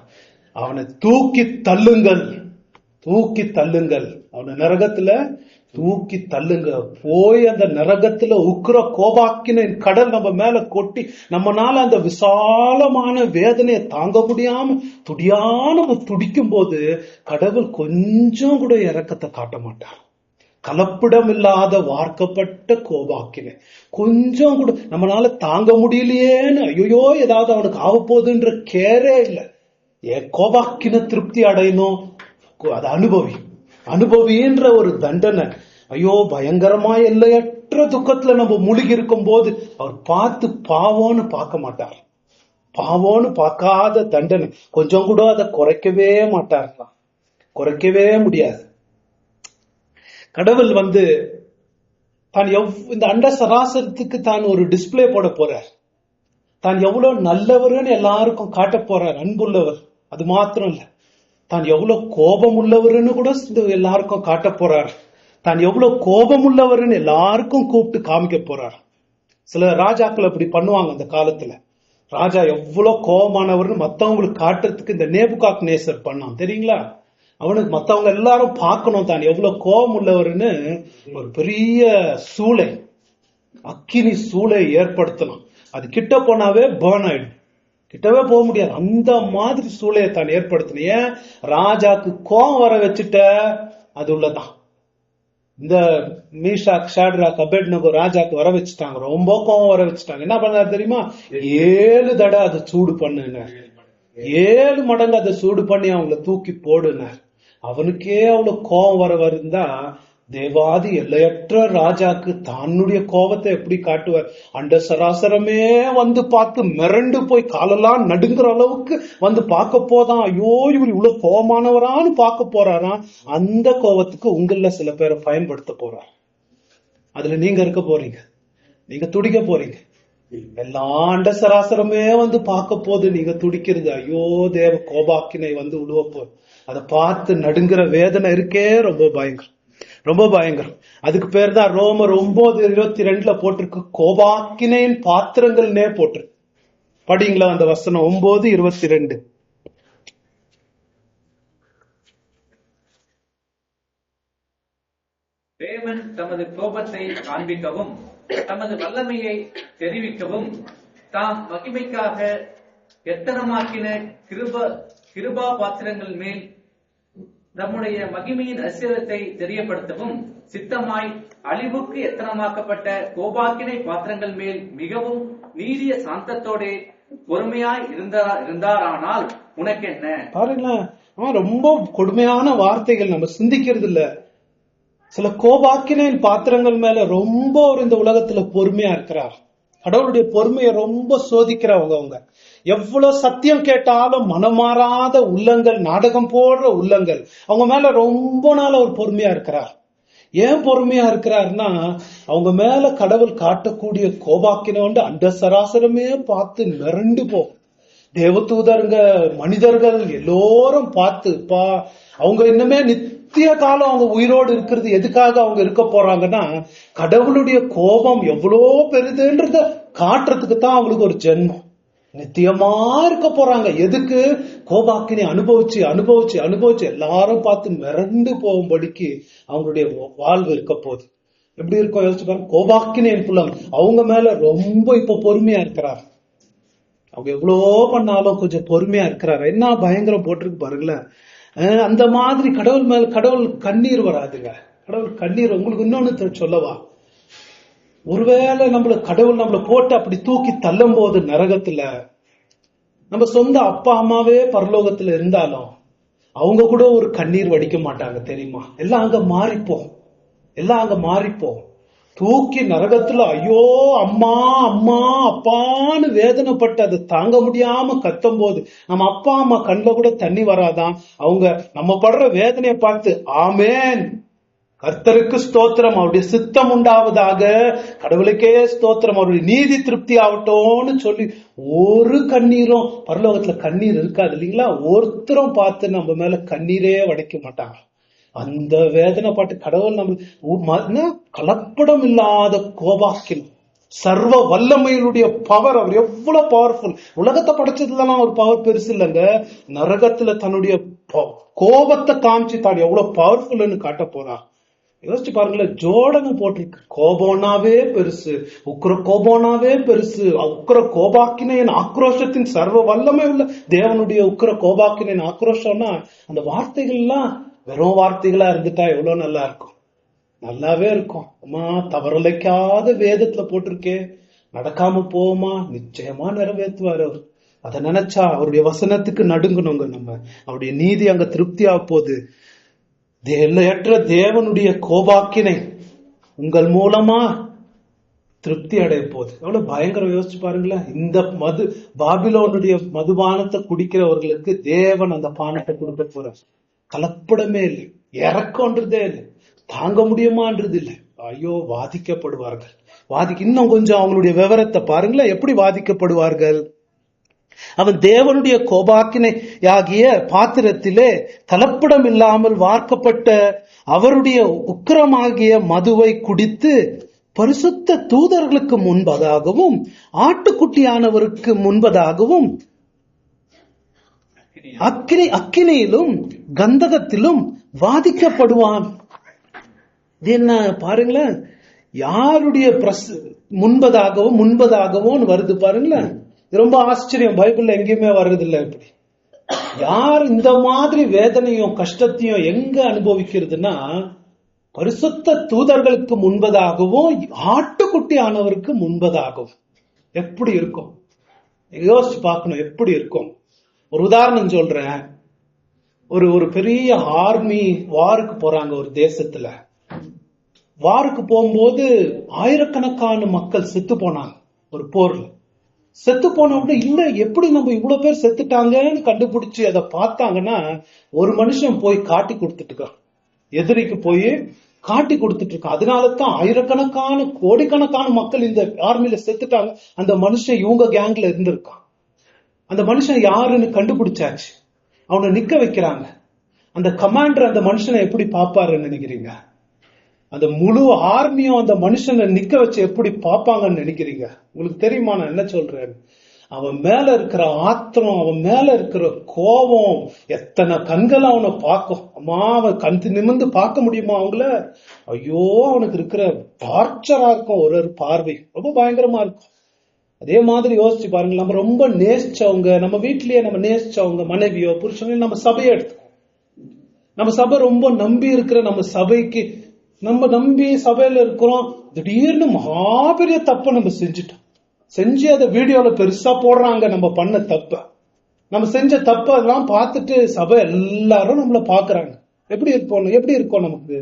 அவனை தூக்கி தள்ளுங்கள், அவனை நரகத்துல தூக்கி தள்ளுங்க. போய் அந்த நரகத்துல உக்கிர கோபாக்கின கடல் நம்ம மேல கொட்டி, நம்மனால அந்த விசாலமான வேதனையை தாங்க முடியாம துடிக்கும் போது கடவுள் கொஞ்சம் கூட இரக்கத்தை காட்ட மாட்டார். கலப்பிடம் இல்லாத வார்க்கப்பட்ட கோபாக்கினை கொஞ்சம் கூட நம்மளால தாங்க முடியலையேன்னு, ஐயோ ஏதாவது அவனுக்கு ஆக போகுதுன்ற கேரே இல்லை. கோபாக்கின திருப்தி அடையணும், அதை அனுபவின்ற ஒரு தண்டனை. ஐயோ பயங்கரமா எல்லையற்ற துக்கத்துல நம்ம முழுகி இருக்கும் போது அவர் பார்த்து பாவம்னு பார்க்க மாட்டார். பாவம்னு பார்க்காத தண்டனை கொஞ்சம் கூட அதை குறைக்கவே மாட்டார்களாம், குறைக்கவே முடியாது. கடவுள் தான் இந்த அண்ட சராசரத்துக்கு தான் ஒரு டிஸ்பிளே போட போறார். தான் எவ்வளவு நல்லவர்னு எல்லாருக்கும் காட்ட போறார், அன்புள்ளவர். அது மாத்திரம் இல்ல, தான் எவ்வளவு கோபம் உள்ளவர்னு கூட எல்லாருக்கும் காட்ட போறார். தான் எவ்வளவு கோபம் உள்ளவர்னு எல்லாருக்கும் கூப்பிட்டு காமிக்க போறார். சில ராஜாக்கள் அப்படி பண்ணுவாங்க அந்த காலத்துல. ராஜா எவ்வளவு கோபமானவர்னு மத்தவங்களுக்கு காட்டுறதுக்கு இந்த நேபுகாத்நேசர் பண்ணான் தெரியுங்களா? அவனுக்கு மத்தவங்க எல்லாரும் பார்க்கணும் தான் எவ்வளவு கோபம் உள்ளவர்னு ஒரு பெரிய சூளை, அக்கினி சூளை ஏற்படுத்தணும். அது கிட்ட போனாவே பர்ன் ஆயிடும், கிட்டவே போக முடியாது. அந்த மாதிரி சூளையை தான் ஏற்படுத்தணும். ஏன்? ராஜாக்கு கோபம் வர வச்சுட்ட, அது உள்ளதான். இந்த மீஷாக் ஷாட்ராக் அபேத்நேகோ ராஜாக்கு வர வச்சுட்டாங்க, ரொம்ப கோபம் வர வச்சுட்டாங்க. என்ன பண்ணாரு தெரியுமா? 7 தடவை அதை சூடு பண்ணுனார், 7 மடங்கு அதை சூடு பண்ணி அவங்கள தூக்கி போடுனார். அவனுக்கே அவ்வளவு கோபம் வருந்தா தேவாதி எல்லையற்ற ராஜாக்கு தன்னுடைய கோபத்தை எப்படி காட்டுவார்? அண்ட சராசரமே பார்த்து மிரண்டு போய் காலெல்லாம் நடுங்குற அளவுக்கு பார்க்க போதான். ஐயோ இவர் இவ்வளவு கோபமானவரான்னு பார்க்க போறாராம். அந்த கோபத்துக்கு உங்கள சில பேரை பயன்படுத்த போறார். அதுல நீங்க இருக்க போறீங்க, நீங்க துடிக்க போறீங்க. எல்லா அண்ட சராசரமே பார்க்க போது நீங்க துடிக்கிறது, ஐயோ தேவ கோபாக்கினை உழுவ போது. அதை பார்த்து நடுங்குற வேதனை இருக்கே, ரொம்ப பயங்கரம், ரொம்ப பயங்கரம். அதுக்கு பேர் தான் ரோமர் 9:22 போட்டிருக்கு, கோபாக்கினையின் பாத்திரங்கள்னே போட்டிருக்கு. படிங்களா அந்த வசனம் 9:22. தேவன் தமது கோபத்தை காண்பிக்கவும் தமது வல்லமையை தெரிவிக்கவும் தாம் மகிமைக்காக எத்தனமாக்கின கிருபா பாத்திரங்கள் மேல் நம்முடைய மகிமையின் ஐஸ்வரியத்தை தெரியப்படுத்தவும் சித்தமாய் அழிவுக்கு எத்தனமாக்கப்பட்ட கோபாக்கினை பாத்திரங்கள் மேல் மிகவும் நீடிய சாந்தத்தோட பொறுமையாய் இருந்தாரானால் உனக்கு என்ன? பாருங்களேன், அவன் ரொம்ப கொடுமையான வார்த்தைகள் நம்ம சிந்திக்கிறது இல்ல. சில கோபாக்கினின் பாத்திரங்கள் மேல ரொம்ப ஒரு இந்த உலகத்துல பொறுமையா இருக்கிறார். கடவுளுடைய பொறுமையை ரொம்ப சோதிக்கிறவங்க அவங்க. எவ்வளவு சத்தியம் கேட்டாலும் மனமாறாத உள்ளங்கள், நாடகம் போடுற உள்ளங்கள், அவங்க மேல ரொம்ப நாள் அவர் பொறுமையா இருக்கிறார். ஏன் பொறுமையா இருக்கிறார்னா, அவங்க மேல கடவுள் காட்டக்கூடிய கோபாக்கினோண்டு அண்ட சராசரமே பார்த்து மிரண்டு போகும். தேவதூதருங்க, மனிதர்கள் எல்லோரும் பார்த்து அவங்க இன்னுமே நித்திய காலம் அவங்க உயிரோடு இருக்கிறது எதுக்காக அவங்க இருக்க போறாங்கன்னா, கடவுளுடைய கோபம் எவ்வளோ பெரிதுன்றத காட்டுறதுக்கு தான் அவங்களுக்கு ஒரு ஜென்மம். நித்தியமா இருக்க போறாங்க. எதுக்கு? கோபாக்கினை அனுபவிச்சு அனுபவிச்சு அனுபவிச்சு எல்லாரும் பார்த்து மிரண்டு போகும்படிக்கு அவங்களுடைய வாழ்வு இருக்க போகுது. எப்படி இருக்கும் யோசிச்சு பாருங்க. கோபாக்கினை புலம் அவங்க மேல ரொம்ப இப்ப பொறுமையா இருக்கிறார். அவங்க எவ்வளோ பண்ணாலும் கொஞ்சம் பொறுமையா இருக்கிறாரு. என்ன பயங்கரம் போட்டிருக்கு பாருங்களேன். அந்த மாதிரி கடவுள் மேல கடவுள் கண்ணீர் வராதுங்க. கடவுள் கண்ணீர் உங்களுக்கு இன்னொன்னு சொல்லவா, ஒருவேளை கடவுள் நம்மளை போட்டு அப்படி தூக்கி தள்ளும் போது நரகத்துல, நம்ம சொந்த அப்பா அம்மாவே பரலோகத்துல இருந்தாலும் அவங்க கூட ஒரு கண்ணீர் வடிக்க மாட்டாங்க தெரியுமா? எல்லாம் அங்க மாறிப்போம். தூக்கி நரகத்துல ஐயோ அம்மா அம்மா அப்பான்னு வேதனைப்பட்டு அதை தாங்க முடியாம கத்தும் போது நம்ம அப்பா அம்மா கண்ணுல கூட தண்ணி வராதான். அவங்க நம்ம படுற வேதனையை பார்த்து ஆமேன், கர்த்தருக்கு ஸ்தோத்திரம், அவருடைய சித்தம் உண்டாவதாக, கடவுளுக்கே ஸ்தோத்திரம், அவருடைய நீதி திருப்தி ஆகட்டும்னு சொல்லி ஒரு கண்ணீரும் பரலோகத்துல கண்ணீர் இருக்காது இல்லைங்களா? ஒருத்தரும் பார்த்து நம்ம மேல கண்ணீரே வடைக்க மாட்டாங்க. அந்த வேதனை பாட்டு கடவுள் நம்ம கலப்படம் இல்லாத கோபாக்கில் சர்வ வல்லமையினுடைய பவர். அவர் எவ்வளவு பவர்ஃபுல். உலகத்தை படைச்சதுலாம் ஒரு பவர் பெருசு இல்லைங்க. நரகத்துல தன்னுடைய கோபத்தை காமிச்சு தான் எவ்வளவு பவர்ஃபுல்னு காட்ட போறார். யோசிச்சு பாருங்களேன். ஜோடனை போட்டிருக்கு. கோபோனாவே பெருசு, உக்கிர கோபோனாவே பெருசு, உக்கிர கோபாக்கினேன் ஆக்ரோஷத்தின் சர்வ வல்லமை உள்ள தேவனுடைய உக்கிர கோபாக்கினேன் ஆக்ரோஷம்னா அந்த வார்த்தைகள்லாம் வெறும் வார்த்தைகளா இருந்துட்டா எவ்வளவு நல்லா இருக்கும். நல்லாவே இருக்கும். அம்மா தவறலைக்காத வேதத்துல போட்டிருக்கே, நடக்காம போமா, நிச்சயமா நிறைவேற்றுவார் அவர். அதை நினைச்சா அவருடைய வசனத்துக்கு நடுங்கணுங்க. நம்ம அவருடைய நீதி அங்க திருப்தியா போகுது. எல்லையற்ற தேவனுடைய கோபாக்கினை உங்கள் மூலமா திருப்தி அடைய போகுது. எவ்வளவு பயங்கரம் யோசிச்சு பாருங்களேன். இந்த பாபிலோனுடைய மதுபானத்தை குடிக்கிறவர்களுக்கு தேவன் அந்த பானத்தை கொடுக்க போறார். கலப்படமே இல்லை, இறக்கம்ன்றதே இல்லை, தாங்க முடியுமான்றது இல்லை. ஐயோ வாதிக்கப்படுவார்கள். இன்னும் கொஞ்சம் அவங்களுடைய விவரத்தை பாருங்களேன். எப்படி வாதிக்கப்படுவார்கள்? அவன் தேவனுடைய கோபாக்கினை ஆகிய பாத்திரத்திலே கலப்படம் இல்லாமல் வார்க்கப்பட்ட அவருடைய உக்கிரமாகிய மதுவை குடித்து பரிசுத்த தூதர்களுக்கு முன்பதாகவும் ஆட்டுக்குட்டியானவருக்கு முன்பதாகவும் அக்கினியிலும் கந்தகத்திலும் வாதிக்கப்படுவான். என்ன பாருங்களேன். யாருடைய முன்பதாகவும் வருது பாருங்களேன். ரொம்ப ஆச்சரியம். பைபிள்ல எங்கேயுமே வர்றது இல்லை. இப்படி யார் இந்த மாதிரி வேதனையும் கஷ்டத்தையும் எங்க அனுபவிக்கிறதுனா, பரிசுத்த தூதர்களுக்கு முன்பதாகவும் ஆட்டுக்குட்டி ஆனவருக்கு முன்பதாகவும். எப்படி இருக்கும் யோசிச்சு பார்க்கணும். எப்படி இருக்கும்? ஒரு உதாரணம் சொல்றேன். ஒரு பெரிய ஆர்மி வாருக்கு போறாங்க ஒரு தேசத்துல. வாருக்கு போகும்போது ஆயிரக்கணக்கான மக்கள் செத்து போனாங்க ஒரு போர்ல. செத்து போன உடனே இல்ல எப்படி நம்ம இவ்வளவு பேர் செத்துட்டாங்கன்னு கண்டுபிடிச்சு அதை பார்த்தாங்கன்னா, ஒரு மனுஷன் போய் காட்டி கொடுத்துட்டு இருக்கான், எதிரிக்கு போய் காட்டி கொடுத்துட்டு இருக்கான். அதனாலதான் ஆயிரக்கணக்கான கோடிக்கணக்கான மக்கள் இந்த ஆர்மியில செத்துட்டாங்க. அந்த மனுஷன் இவங்க கேங்ல இருந்திருக்கான். அந்த மனுஷன் யாருன்னு கண்டுபிடிச்சாச்சு. அவனை நிக்க வைக்கிறாங்க. அந்த கமாண்டர் அந்த மனுஷனை எப்படி பாப்பாருன்னு நினைக்கிறீங்க? அந்த முழு ஆர்மியும் அந்த மனுஷனை நிக்க வச்சு எப்படி பாப்பாங்கன்னு நினைக்கிறீங்க? உங்களுக்கு தெரியுமா நான் என்ன சொல்றேன்? அவன் மேல இருக்கிற ஆத்திரம், அவன் மேல இருக்கிற கோபம், எத்தனை கண்கள் அவனை பார்க்கும். அம்மா அவன் கண் நிமிர்ந்து பார்க்க முடியுமா அவங்கள? ஐயோ அவனுக்கு இருக்கிற டார்ச்சரா இருக்கும். ஒரு பார்வை ரொம்ப பயங்கரமா இருக்கும். அதே மாதிரி யோசிச்சு பாருங்க. நம்ம ரொம்ப நேசிச்சவங்க, நம்ம வீட்லயே நம்ம நேசிச்சவங்க மனைவியோ புருஷனோ, நம்ம சபையை எடுத்து, நம்ம சபை ரொம்ப நம்பி இருக்கிற நம்ம சபைக்கு, நம்ம நம்பி சபையில இருக்கிறோம், திடீர்னு மகாபெரிய தப்ப நம்ம செஞ்சுட்டோம். செஞ்சு அதை வீடியோல பெருசா போடுறாங்க நம்ம பண்ண தப்ப. நம்ம செஞ்ச தப்ப எல்லாம் பார்த்துட்டு சபை எல்லாரும் நம்மள பாக்குறாங்க. எப்படி இருக்கோம் நமக்கு?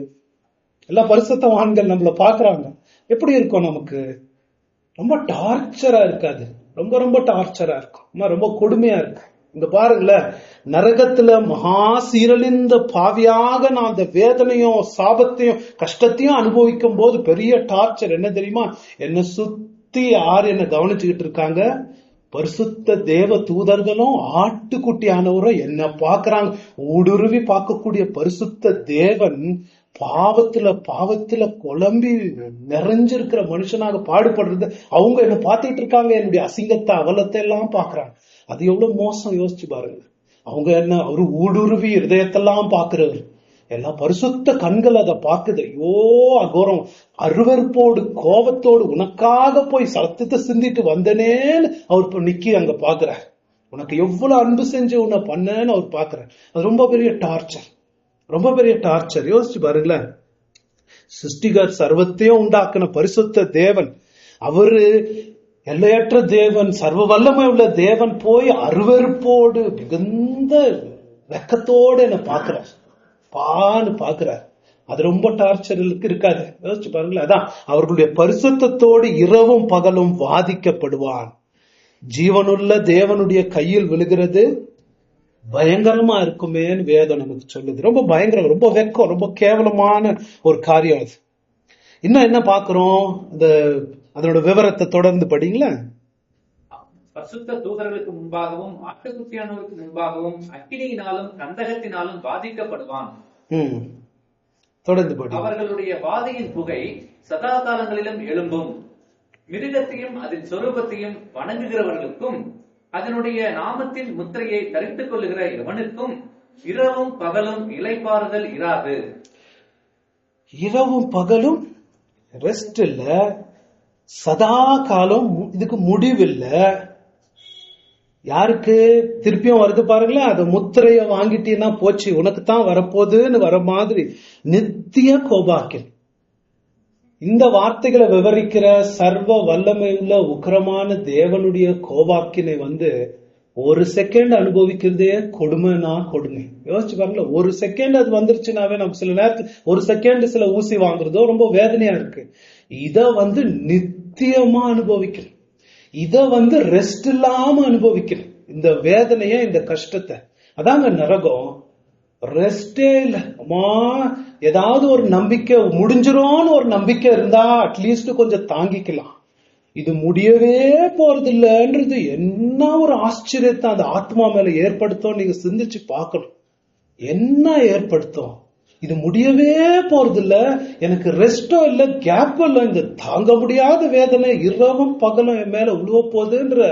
எல்லா பரிசுத்தவான்கள் நம்மள பாக்குறாங்க. எப்படி இருக்கும் நமக்கு? ரொம்ப டார்ச்சரா இருக்காது? ரொம்ப ரொம்ப டார்ச்சரா இருக்கும், ரொம்ப கொடுமையா இருக்கு. இங்க பாருங்களேன், நரகத்துல மகா சீரழிந்த பாவியாக நான் அந்த வேதனையும் சாபத்தையும் கஷ்டத்தையும் அனுபவிக்கும் போது பெரிய டார்ச்சர் என்ன தெரியுமா? என்ன சுத்தி யார் என்ன கவனிச்சுக்கிட்டு இருக்காங்க? பரிசுத்த தேவ தூதர்களும் ஆட்டுக்குட்டியானவரும் என்ன பாக்குறாங்க. ஊடுருவி பார்க்கக்கூடிய பரிசுத்த தேவன் பாவத்துல குழம்பி நிறைஞ்சிருக்கிற மனுஷனாக பாடுபடுறது அவங்க என்ன பார்த்துட்டு இருக்காங்க. என்னுடைய அசிங்கத்தை அவலத்தை எல்லாம் பாக்குறாங்க. அது எவ்வளவு மோசம் யோசிச்சு பாருங்க. அவங்க என்ன, அவரு ஊடுருவி இருதயத்தெல்லாம் பாக்குறவர். எல்லா பரிசுத்த கண்கள் அதை பாக்குது. ஐயோ அகோரம், அருவருப்போடு கோபத்தோடு உனக்காக போய் சத்தத்தை சிந்திட்டு வந்தனேன்னு அவர் நிக்கி அங்க பாக்குறார். உனக்கு எவ்வளவு அன்பு செஞ்சு உன்னை பண்ணேன்னு அவர் பாக்குறார். அது ரொம்ப பெரிய டார்ச்சர், ரொம்ப பெரிய டார்ச்சர். யோசிச்சு பாருங்களேன், சிருஷ்டிகர் சர்வத்தையும் உண்டாக்குன பரிசுத்த தேவன், அவரு எல்லையற்ற தேவன், சர்வ வல்லமை உள்ள தேவன் போய் அருவருப்போடு மிகுந்த வெக்கத்தோடு என்ன பாக்குறார், பாக்குறார். அது ரொம்ப டார்ச்சருக்கு இருக்காது? யோசிச்சு பாருங்களேன். அதான் அவர்களுடைய பரிசுத்தத்தோடு இரவும் பகலும் வாதிக்கப்படுவான். ஜீவனுள்ள தேவனுடைய கையில் விழுகிறது பயங்கரமா இருக்குமேன்னு வேதம் நமக்கு சொல்லுது. ரொம்ப பயங்கரம், ரொம்ப வெக்கம், ரொம்ப கேவலமான ஒரு காரியம் அது. இன்னும் என்ன பாக்குறோம்? அதனோட விவரத்தை தொடர்ந்து படிங்களா. பரிசுத்த தூதர்களுக்கு முன்பாகவும் ஆட்டுக்குட்டியானவருக்கு முன்பாகவும் அக்கினியினாலும் கந்தகத்தினாலும் பாதிக்கப்படுவான். தொடர்ந்து படி. அவர்களுடைய வாதையின் புகை சதா காலங்களிலும் எழும்பும். மிருகத்தையும் அதன் சொரூபத்தையும் வணங்குகிறவர்களுக்கும் அதனுடைய நாமத்தின் முத்திரையை தரித்துக் கொள்ளுகிற எவனுக்கும் இரவும் பகலும் இளைப்பாறுதல் இராது. இரவும் பகலும் ரெஸ்ட் இல்ல, சதா காலம் இதுக்கு முடிவில்ல. யாருக்கு திருப்பியும் வருது பாருங்களேன், அது முத்திரைய வாங்கிட்டீங்கன்னா போச்சு, உனக்கு தான் வரப்போகுதுன்னு வர மாதிரி நித்திய கோபாக்கில். இந்த வார்த்தைகளை விவரிக்கிற சர்வ வல்லமையுள்ள உக்கிரமான தேவனுடைய கோபாக்கினை ஒரு செகண்ட் அனுபவிக்கிறதே கொடுமைனா கொடுமை. யோசிச்சு பாருங்களேன், ஒரு செகண்ட் அது வந்துருச்சுனாவே நமக்கு சில நேரத்தில் ஒரு செகண்ட் சில ஊசி வாங்குறதோ ரொம்ப வேதனையா இருக்கு. இத நித்தியமா அனுபவிக்கணும். இத ரெஸ்ட் இல்லாம அனுபவிக்கணும். இந்த வேதனைய, இந்த கஷ்டத்தை. அதாங்க நரகம். ரெஸ்டே இல்ல. அம்மா, ஏதாவது ஒரு நம்பிக்கை முடிஞ்சிரோன்னு ஒரு நம்பிக்கை இருந்தா அட்லீஸ்ட் கொஞ்சம் தாங்கிக்கலாம். இது முடியவே போறது இல்லைன்றது என்ன ஒரு ஆச்சரியத்தை அந்த ஆத்மா மேல ஏற்படுத்தும். நீங்க சிந்திச்சு பார்க்கணும். என்ன ஏற்படுத்தும்? இது முடியவே போறது இல்ல, எனக்கு ரெஸ்டோ இல்ல, கேப்போ இல்ல, இந்த தாங்க முடியாத வேதனை இரவும் பகலும் என் மேல உழுவ போகுதுன்ற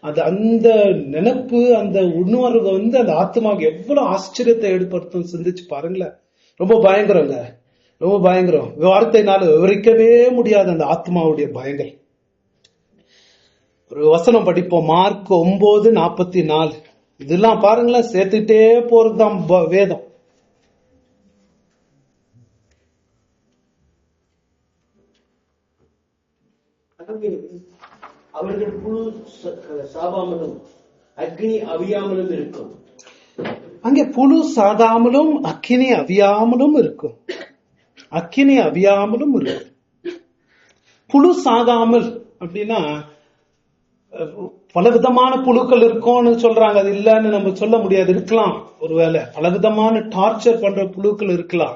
அந்த நினைப்பு, அந்த உணர்வு அந்த ஆத்மாவுக்கு எவ்வளவு ஆச்சரியத்தை ஏற்படுத்தும் சிந்திச்சு பாருங்களேன். ரொம்ப பயங்கரங்க, ரொம்ப பயங்கரம். வார்த்தைனால விவரிக்கவே முடியாது அந்த ஆத்மாவுடைய பயங்கரம். ஒரு வசனம் படிப்போம், மார்க் 9:44. இதெல்லாம் பாருங்களேன், சேர்த்துட்டே போறதுதான் வேதம். அவர்கள் புழு சாகாமலும் அக்னி அவியாமலும் இருக்கும். அங்கே புழு சாகாமலும் அக்கினி அவியாமலும் இருக்கும். அக்கினி அவியாமலும் இருக்கும். புழு சாகாமல் அப்படின்னா பலவிதமான புழுக்கள் இருக்கும்னு சொல்றாங்க. அது இல்லன்னு நம்ம சொல்ல முடியாது. இருக்கலாம், ஒருவேளை பலவிதமான டார்ச்சர் பண்ற புழுக்கள் இருக்கலாம்.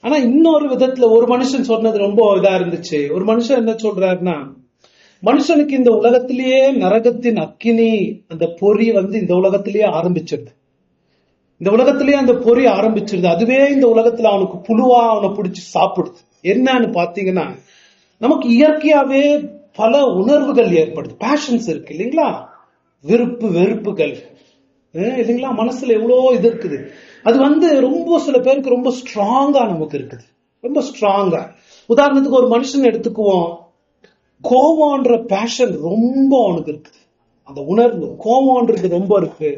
ஆனா இன்னொரு விதத்துல ஒரு மனுஷன் சொன்னது ரொம்ப இதா இருந்துச்சு. ஒரு மனுஷன் என்ன சொல்றாருன்னா, மனுஷனுக்கு இந்த உலகத்திலேயே நரகத்தின் அக்கினி அந்த பொறி இந்த உலகத்திலேயே ஆரம்பிச்சிருது. இந்த உலகத்திலேயே அந்த பொறி ஆரம்பிச்சிருது. அதுவே இந்த உலகத்துல அவனுக்கு புழுவா அவனை பிடிச்சி சாப்பிடுது. என்னன்னு பாத்தீங்கன்னா, நமக்கு இயற்கையாவே பல உணர்வுகள் ஏற்படுது. பேஷன்ஸ் இருக்கு இல்லைங்களா, விருப்பு வெறுப்புகள் இல்லைங்களா, மனசுல எவ்வளவு இது இருக்குது. அது ரொம்ப சில பேருக்கு ரொம்ப ஸ்ட்ராங்கா நமக்கு இருக்குது, ரொம்ப ஸ்ட்ராங்கா. உதாரணத்துக்கு ஒரு மனுஷன் எடுத்துக்குவோம், கோவம்ன்ற பேஷன் ரொம்ப அவனுக்கு இருக்குது. அந்த உணர்வு கோவம்ன்றது ரொம்ப இருக்கு.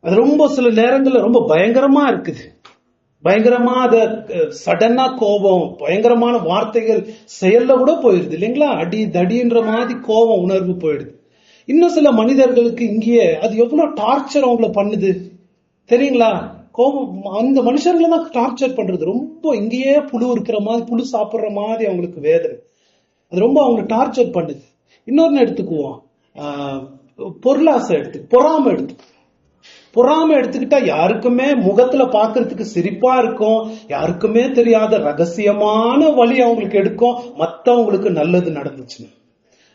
அது ரொம்ப சில நேரங்கள்ல ரொம்ப பயங்கரமா இருக்குது. பயங்கரமா அத சடனா கோபம், பயங்கரமான வார்த்தைகள் செயல்ல கூட போயிடுது இல்லைங்களா? அடி தடின்ற மாதிரி கோபம் உணர்வு போயிடுது. இன்னும் சில மனிதர்களுக்கு இங்கேயே அது எவ்வளவு டார்ச்சர் அவங்கள பண்ணுது தெரியுங்களா? கோபம் அந்த மனுஷர்களை தான் டார்ச்சர் பண்றது. ரொம்ப இங்கேயே புழு இருக்கிற மாதிரி, புழு சாப்பிடுற மாதிரி அவங்களுக்கு வேதனை. அது ரொம்ப அவங்களை டார்ச்சர் பண்ணுது. இன்னொன்னு எடுத்துக்குவோம், பொருளாசை பொறாமை பொறாமை எடுத்துக்கிட்டா யாருக்குமே முகத்துல பாக்குறதுக்கு சிரிப்பா இருக்கும், யாருக்குமே தெரியாத ரகசியமான வழி அவங்களுக்கு எடுக்கும். மத்தவங்களுக்கு நல்லது நடந்துச்சுன்னா,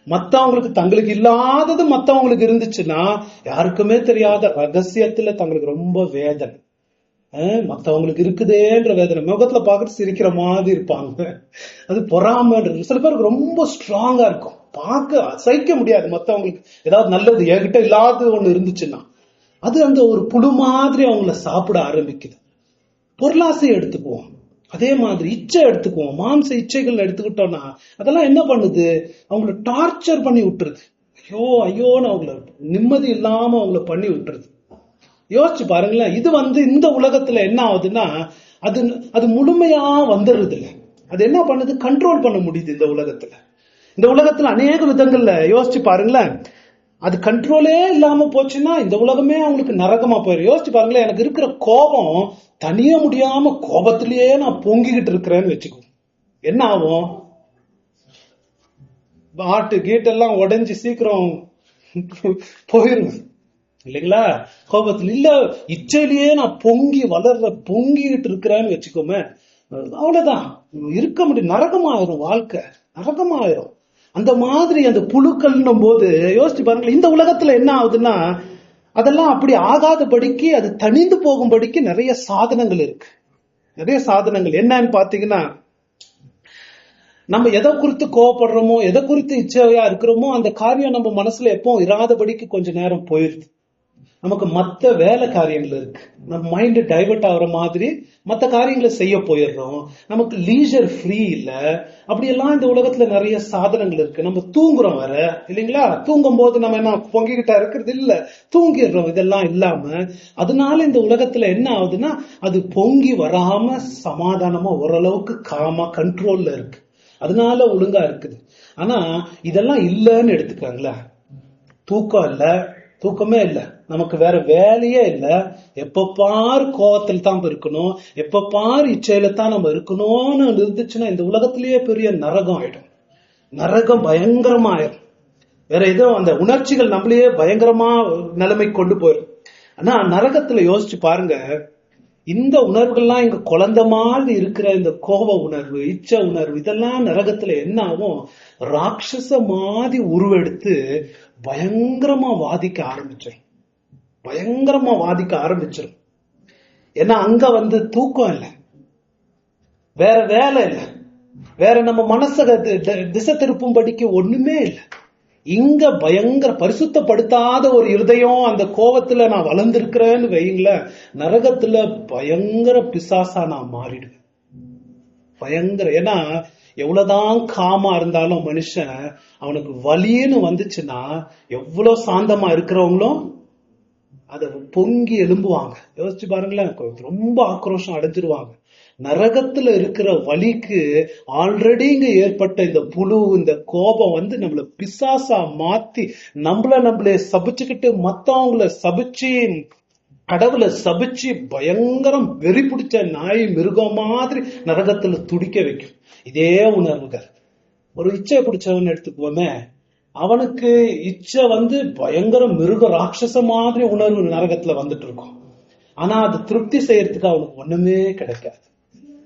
மத்தவங்களுக்கு தங்களுக்கு இல்லாதது மத்தவங்களுக்கு இருந்துச்சுன்னா, யாருக்குமே தெரியாத ரகசியத்துல தங்களுக்கு ரொம்ப வேதனை, மத்தவங்களுக்கு இருக்குதேன்ற வேதனை. முகத்துல பாக்குறது சிரிக்கிற மாதிரி இருப்பாங்க. அது பொறாமைன்றது சில பேருக்கு ரொம்ப ஸ்ட்ராங்கா இருக்கும், பார்க்க சகிக்க முடியாது. மத்தவங்களுக்கு ஏதாவது நல்லது என்கிட்ட இல்லாத ஒண்ணு இருந்துச்சுன்னா அது அந்த ஒரு புழு மாதிரி அவங்கள சாப்பிட ஆரம்பிக்குது. பொருளாசை எடுத்துக்குவோம், அதே மாதிரி இச்சை எடுத்துக்குவோம், மாம்ச இச்சைகள் எடுத்துக்கிட்டோம்னா அதெல்லாம் என்ன பண்ணுது? அவங்கள டார்ச்சர் பண்ணி விட்டுருது. ஐயோன்னு அவங்கள நிம்மதி இல்லாம அவங்கள பண்ணி விட்டுருது. யோசிச்சு பாருங்களேன். இது இந்த உலகத்துல என்ன ஆகுதுன்னா அது முழுமையா வந்துடுறது இல்லை. அது என்ன பண்ணுது? கண்ட்ரோல் பண்ண முடியுது. இந்த உலகத்துல அநேக விதங்கள்ல யோசிச்சு பாருங்களேன். அது கண்ட்ரோலே இல்லாம போச்சுன்னா இந்த உலகமே அவங்களுக்கு நரகமா போயிடும். யோசிச்சு பாருங்களேன். எனக்கு இருக்கிற கோபம் தனிய முடியாம கோபத்திலேயே நான் பொங்கிக்கிட்டு இருக்கிறேன்னு வச்சுக்கோ, என்ன ஆகும்? ஆட்டு கீட்டெல்லாம் உடைஞ்சு சீக்கிரம் போயிரும் இல்லைங்களா? கோபத்துல இல்ல, இச்சையிலேயே நான் பொங்கிக்கிட்டு இருக்கிறேன்னு வச்சுக்கோமே, அவ்வளவுதான், இருக்க முடியும். நரகமாயிரும், வாழ்க்கை நரகமாயிரும். அந்த மாதிரி அந்த புழுக்கள்னும் போது யோசிச்சு பாருங்களேன். இந்த உலகத்துல என்ன ஆகுதுன்னா அதெல்லாம் அப்படி ஆகாதபடிக்கு, அது தணிந்து போகும்படிக்கு நிறைய சாதனங்கள் இருக்கு. நிறைய சாதனங்கள் என்னன்னு பாத்தீங்கன்னா, நம்ம எதை குறித்து கோவப்படுறோமோ, எதை குறித்து இச்சையா இருக்கிறோமோ, அந்த காரியம் நம்ம மனசுல எப்பவும் இராதபடிக்கு கொஞ்ச நேரம் போயிருது. நமக்கு மத்த வேலை காரியங்கள் இருக்கு, நம்ம மைண்ட் டைவர்ட் ஆகுற மாதிரி மத்த காரியங்களை செய்ய போயிடுறோம். நமக்கு லீஜர் ஃப்ரீ இல்ல. அப்படியெல்லாம் இந்த உலகத்துல நிறைய சாதனங்கள் இருக்கு. நம்ம தூங்குறோம் வேற இல்லைங்களா? தூங்கும் போது நம்ம என்ன பொங்கிக்கிட்டா இருக்கிறது இல்ல, தூங்கிடுறோம். இதெல்லாம் இல்லாம அதனால இந்த உலகத்துல என்ன ஆகுதுன்னா அது பொங்கி வராம சமாதானமா ஓரளவுக்கு காமா கண்ட்ரோல்ல இருக்கு. அதனால ஒழுங்கா இருக்குது. ஆனா இதெல்லாம் இல்லன்னு எடுத்துக்காங்களா, தூக்கம் இல்ல, தூக்கமே இல்ல, நமக்கு வேற வேலையே இல்ல, எப்ப பாரு கோவத்தில் தான் இருக்கணும், எப்ப பாரு இச்சையில தான் நம்ம இருக்கணும்னு இருந்துச்சுன்னா இந்த உலகத்திலேயே பெரிய நரகம் ஆயிடும். நரகம் பயங்கரமா ஆயிடும். வேற எதுவும் அந்த உணர்ச்சிகள் நம்மளையே பயங்கரமா நிலைமை கொண்டு போயிடும். ஆனா நரகத்துல யோசிச்சு பாருங்க, இந்த உணர்வுகள்லாம் இங்க குழந்தை மாதிரி இருக்கிற இந்த கோப உணர்வு, இச்ச உணர்வு, இதெல்லாம் நரகத்துல என்ன ஆகும்? ராட்சச மாதிரி உருவெடுத்து பயங்கரமா வாதிக்க ஆரம்பிச்சிடும். ஏன்னா அங்க தூக்கம் இல்லை, வேற வேலை இல்லை, வேற நம்ம மனசை திசை திருப்பும்படிக்கு ஒண்ணுமே இல்லை. இங்க பயங்கர பரிசுத்தப்படுத்தாத ஒரு இருதயம் அந்த கோபத்துல நான் வளர்ந்திருக்கிறேன்னு வைங்களேன், நரகத்துல பயங்கர பிசாசா நான் மாறிடுவேன். பயங்கர. ஏன்னா எவ்வளவுதான் காமா இருந்தாலும் மனுஷன் அவனுக்கு வலின்னு வந்துச்சுன்னா எவ்வளவு சாந்தமா இருக்கிறவங்களும் அதை பொங்கி எழும்புவாங்க. யோசிச்சு பாருங்களேன், ரொம்ப ஆக்ரோஷம் அடைஞ்சிருவாங்க. நரகத்துல இருக்கிற வலிக்கு ஆல்ரெடி இங்க ஏற்பட்ட இந்த புழு, இந்த கோபம் நம்மள பிசாசா மாத்தி நம்மளே சபிச்சுக்கிட்டு மத்தவங்களை சபிச்சு கடவுளை சபிச்சு பயங்கரம் வெறி பிடிச்ச நாய் மிருகம் மாதிரி நரகத்துல துடிக்க வைக்கும். இதே உணர்வுகள். ஒரு இச்சை பிடிச்சவன் எடுத்துக்குவோமே, அவனுக்கு இச்சை பயங்கர மிருக ராட்சச மாதிரி உணர்வு நரகத்துல வந்துட்டு இருக்கும். ஆனா அது திருப்தி செய்யறதுக்கு அவனுக்கு ஒண்ணுமே கிடைக்காது.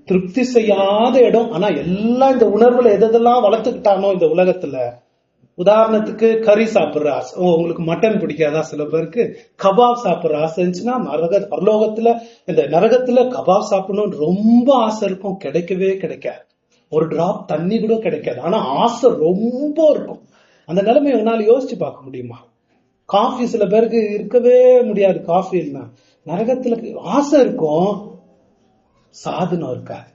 திருப்தி செய்யாத இடம். ஆனா எல்லாம் இந்த உணர்வுல எதெல்லாம் வளர்த்துக்கிட்டானோ இந்த உலகத்துல, உதாரணத்துக்கு கறி சாப்பிடுற ஆசை, உங்களுக்கு மட்டன் பிடிக்காதா? சில பேருக்கு கபாப் சாப்பிடுற ஆசை இருந்துச்சுன்னா பரலோகத்துல இந்த நரகத்துல கபாப் சாப்பிடணும்னு ரொம்ப ஆசை இருக்கும், கிடைக்கவே கிடைக்காது. ஒரு டிராப் தண்ணி கூட கிடைக்காது. ஆனா ஆசை ரொம்ப இருக்கும். அந்த நிலைமை உன்னால யோசிச்சு பார்க்க முடியுமா? காஃபி சில பேருக்கு இருக்கவே முடியாது. காஃபி இல்லைன்னா நரகத்துல ஆசை இருக்கும், சாதனம் இருக்காது.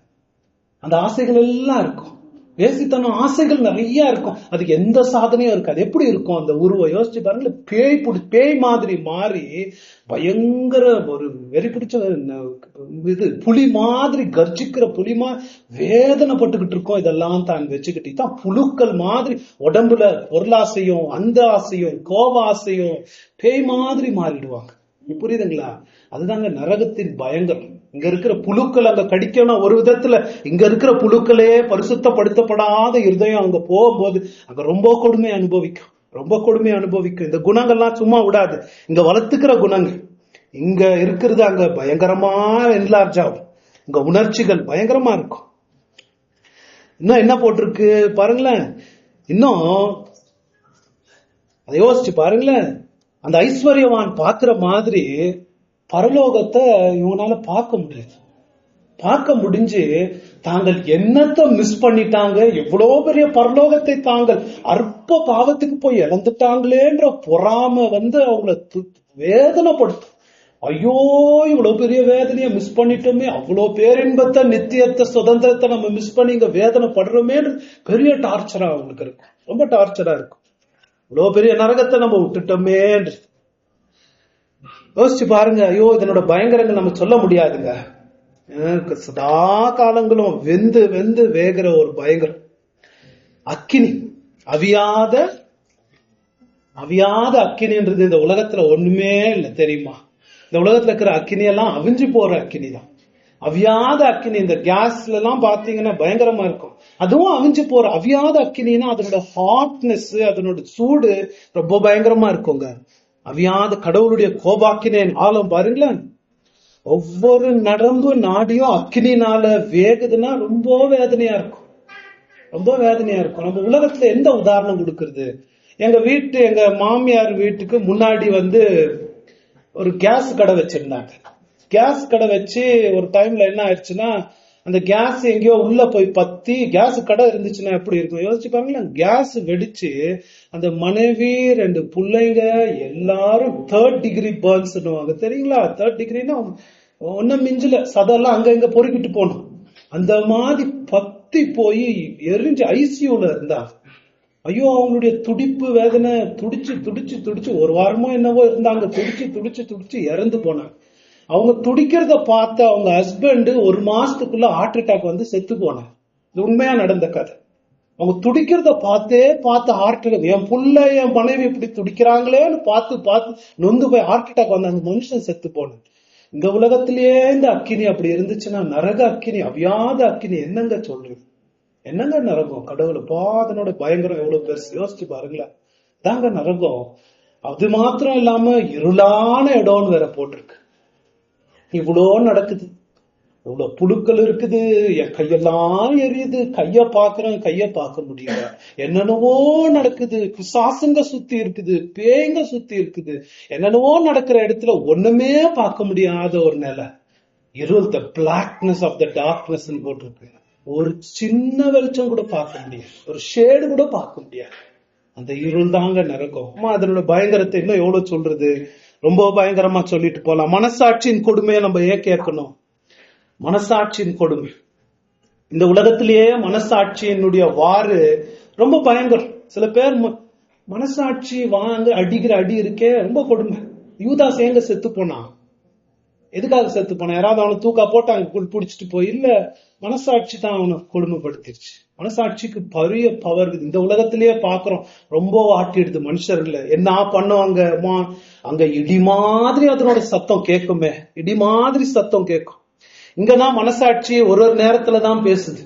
அந்த ஆசைகள் எல்லாம் இருக்கும். வேசித்தனம் ஆசைகள் நிறைய இருக்கும், அதுக்கு எந்த சாதனையும் இருக்காது. எப்படி இருக்கும் அந்த உருவம்? யோசிச்சு பாருங்களேன். பேய் மாதிரி மாறி பயங்கர ஒரு வெறி பிடிச்ச இது புலி மாதிரி கர்ஜிக்கிற புலி மாதிரி வேதனைப்பட்டுக்கிட்டு இருக்கோம். இதெல்லாம் தான் வச்சுக்கிட்டு தான் புழுக்கள் மாதிரி உடம்புல பொருளாசையும் அந்த ஆசையும் கோப ஆசையும் பேய் மாதிரி மாறிடுவாங்க. புரியுதுங்களா? அதுதாங்க நரகத்தின் பயங்கரம். இங்க இருக்கிற புழுக்கள் அங்க கடிக்கணும். ஒரு விதத்துல இங்க இருக்கிற புழுக்களே பரிசுத்தப்படுத்தப்படாத இருதயம் அங்க போகும்போது அங்க ரொம்ப கொடுமை அனுபவிக்கும், ரொம்ப கொடுமை அனுபவிக்கும். இந்த குணங்கள்லாம் சும்மா விடாது. இங்க வளர்த்துக்கிற குணங்கள் இங்க இருக்கிறது அங்க பயங்கரமா என்லார்ஜ் ஆகும். இங்க உணர்ச்சிகள் பயங்கரமா இருக்கும். இன்னும் என்ன போட்டிருக்கு பாருங்களேன். இன்னும் அதை யோசிச்சு பாருங்களேன். அந்த ஐஸ்வர்யவான் பாக்குற மாதிரி பரலோகத்தை இவனால பார்க்க முடியாது. பார்க்க முடிஞ்சு தாங்கள் என்னத்தை மிஸ் பண்ணிட்டாங்க, எவ்வளவு பெரிய பரலோகத்தை தாங்கள் அற்ப பாவத்துக்கு போய் இழந்துட்டாங்களேன்ற பொறாம அவங்கள வேதனைப்படுத்தும். ஐயோ, இவ்வளவு பெரிய வேதனையை மிஸ் பண்ணிட்டோமே, அவ்வளவு பேரின்பத்தை நித்தியத்தை சுதந்திரத்தை நம்ம மிஸ் பண்ணி இங்க வேதனைப்படுறோமே, பெரிய டார்ச்சரா அவங்களுக்கு இருக்கும், ரொம்ப டார்ச்சரா இருக்கும். இவ்வளவு பெரிய நரகத்தை நம்ம விட்டுட்டோமே. யோசிச்சு பாருங்க. ஐயோ, இதனோட பயங்கரங்கள் நம்ம சொல்ல முடியாதுங்க. சதா காலங்களும் வெந்து வெந்து வேகிற ஒரு பயங்கரம் அக்கினி, அவியாத அக்கினின்றது இந்த உலகத்துல ஒண்ணுமே இல்லை தெரியுமா? இந்த உலகத்துல இருக்கிற அக்கினி எல்லாம் அவிஞ்சு போற அக்கினி தான். அவியாத அக்கினி இந்த கேஸ்ல எல்லாம் பாத்தீங்கன்னா பயங்கரமா இருக்கும். அதுவும் அவிஞ்சு போற அவியாத அக்கினின்னா அதனோட ஹாட்னஸ், அதனோட சூடு ரொம்ப பயங்கரமா இருக்குங்க. அவியாத கடவுளுடைய கோபாக்கினேன் ஆழம் பாருங்களேன். ஒவ்வொரு நரம்பு நாடியும் அக்கினினால வேகுதுன்னா ரொம்ப வேதனையா இருக்கும், ரொம்ப வேதனையா இருக்கும். நம்ம உலகத்துல எந்த உதாரணம் கொடுக்கறது? எங்க மாமியார் வீட்டுக்கு முன்னாடி ஒரு கேஸ் கடை வச்சிருந்தாங்க. கேஸ் கடை வச்சு ஒரு டைம்ல என்ன ஆயிடுச்சுன்னா, அந்த கேஸ் எங்கேயோ உள்ள போய் பத்தி, கேஸ் கடை இருந்துச்சுன்னா எப்படி இருக்கும் யோசிச்சு பாருங்களேன். கேஸ் வெடிச்சு அந்த மனைவி 2 பிள்ளைங்க எல்லாரும் 3rd டிகிரி பர்ன்ஸ் தெரியுங்களா? 3rd டிகிரின்னா ஒன்னும் மிஞ்சல, சதெல்லாம் அங்க இங்க பொறுக்கிட்டு போனோம். அந்த மாதிரி பத்தி போய் எரிஞ்சு ஐசியூல இருந்தாங்க. ஐயோ, அவங்களுடைய துடிப்பு வேதனை துடிச்சு துடிச்சு துடிச்சு 1 வாரமோ என்னவோ இருந்தாங்க. துடிச்சு துடிச்சு துடிச்சு இறந்து போனாங்க. அவங்க துடிக்கிறத பார்த்த அவங்க ஹஸ்பண்ட் 1 மாசத்துக்குள்ள ஹார்ட் அட்டாக் செத்து போனாங்க. இது உண்மையா நடந்த கதை. அவங்க துடிக்கிறத பார்த்து ஹார்ட் அட்டாக், என் புள்ள என் மனைவி இப்படி துடிக்கிறாங்களேன்னு பார்த்து நொந்து போய் ஹார்ட் அட்டாக் அந்த மனுஷன் செத்து போனாங்க. இந்த உலகத்திலேயே இந்த அக்கினி அப்படி இருந்துச்சுன்னா, நரக அக்கினி, அவியாத அக்கினி என்னங்க சொல்றது? என்னங்க நரகம்? கடவுளை பாதனோட பயங்கரம் எவ்வளவு பெருசு யோசிச்சு பாருங்களேன். தாங்க நரகம். அது மாத்திரம் இல்லாம இருளான இடம்னு வேற போட்டிருக்கு. இவ்வளோ நடக்குது, இவ்வளவு புழுக்கள் இருக்குது, என் கையெல்லாம் எரியுது, கைய பாக்குறேன், கைய பார்க்க முடியல, என்னென்னவோ நடக்குது, பிசாசுங்க சுத்தி இருக்குது, பேய்ங்க சுத்தி இருக்குது, என்னென்னவோ நடக்கிற இடத்துல ஒண்ணுமே பார்க்க முடியாத ஒரு நிலை. இருள், த பிளாக்னஸ் ஆஃப் த டார்க்னஸ் போட்டிருக்கு. ஒரு சின்ன வெளிச்சம் கூட பார்க்க முடியாது, ஒரு ஷேடு கூட பார்க்க முடியாது. அந்த இருள் தாங்க நரகம். அதனோட பயங்கரத்தை இன்னும் எவ்வளவு சொல்றது, ரொம்ப பயங்கரமா சொல்லிட்டு போலாம். மனசாட்சியின் கொடுமையை நம்ம ஏன் கேட்கணும்? மனசாட்சியின் கொடுமை, இந்த உலகத்திலேயே மனசாட்சியினுடைய வாறு ரொம்ப பயங்கரம். சில பேர் மனசாட்சி அடிக்கிற அடி இருக்கே ரொம்ப கொடுமை. யூதாஸ் எங்க செத்து போனான்? எதுக்காக செத்து போனான்? யாராவது அவனை தூக்கா போட்டாங்க பிடிச்சிட்டு போய்? இல்ல, மனசாட்சி தான் அவனை கொடுமைப்படுத்திருச்சு. மனசாட்சிக்கு பெரிய பவர். இந்த உலகத்திலேயே பாக்குறோம், ரொம்ப ஆட்டிடுது மனுஷர்ல. என்ன பண்ணுவாங்க? அங்க இடி மாதிரி அதனோட சத்தம் கேட்குமே, இடி மாதிரி சத்தம் கேட்கும். இங்கதான் மனசாட்சி ஒரு நேரத்துலதான் பேசுது,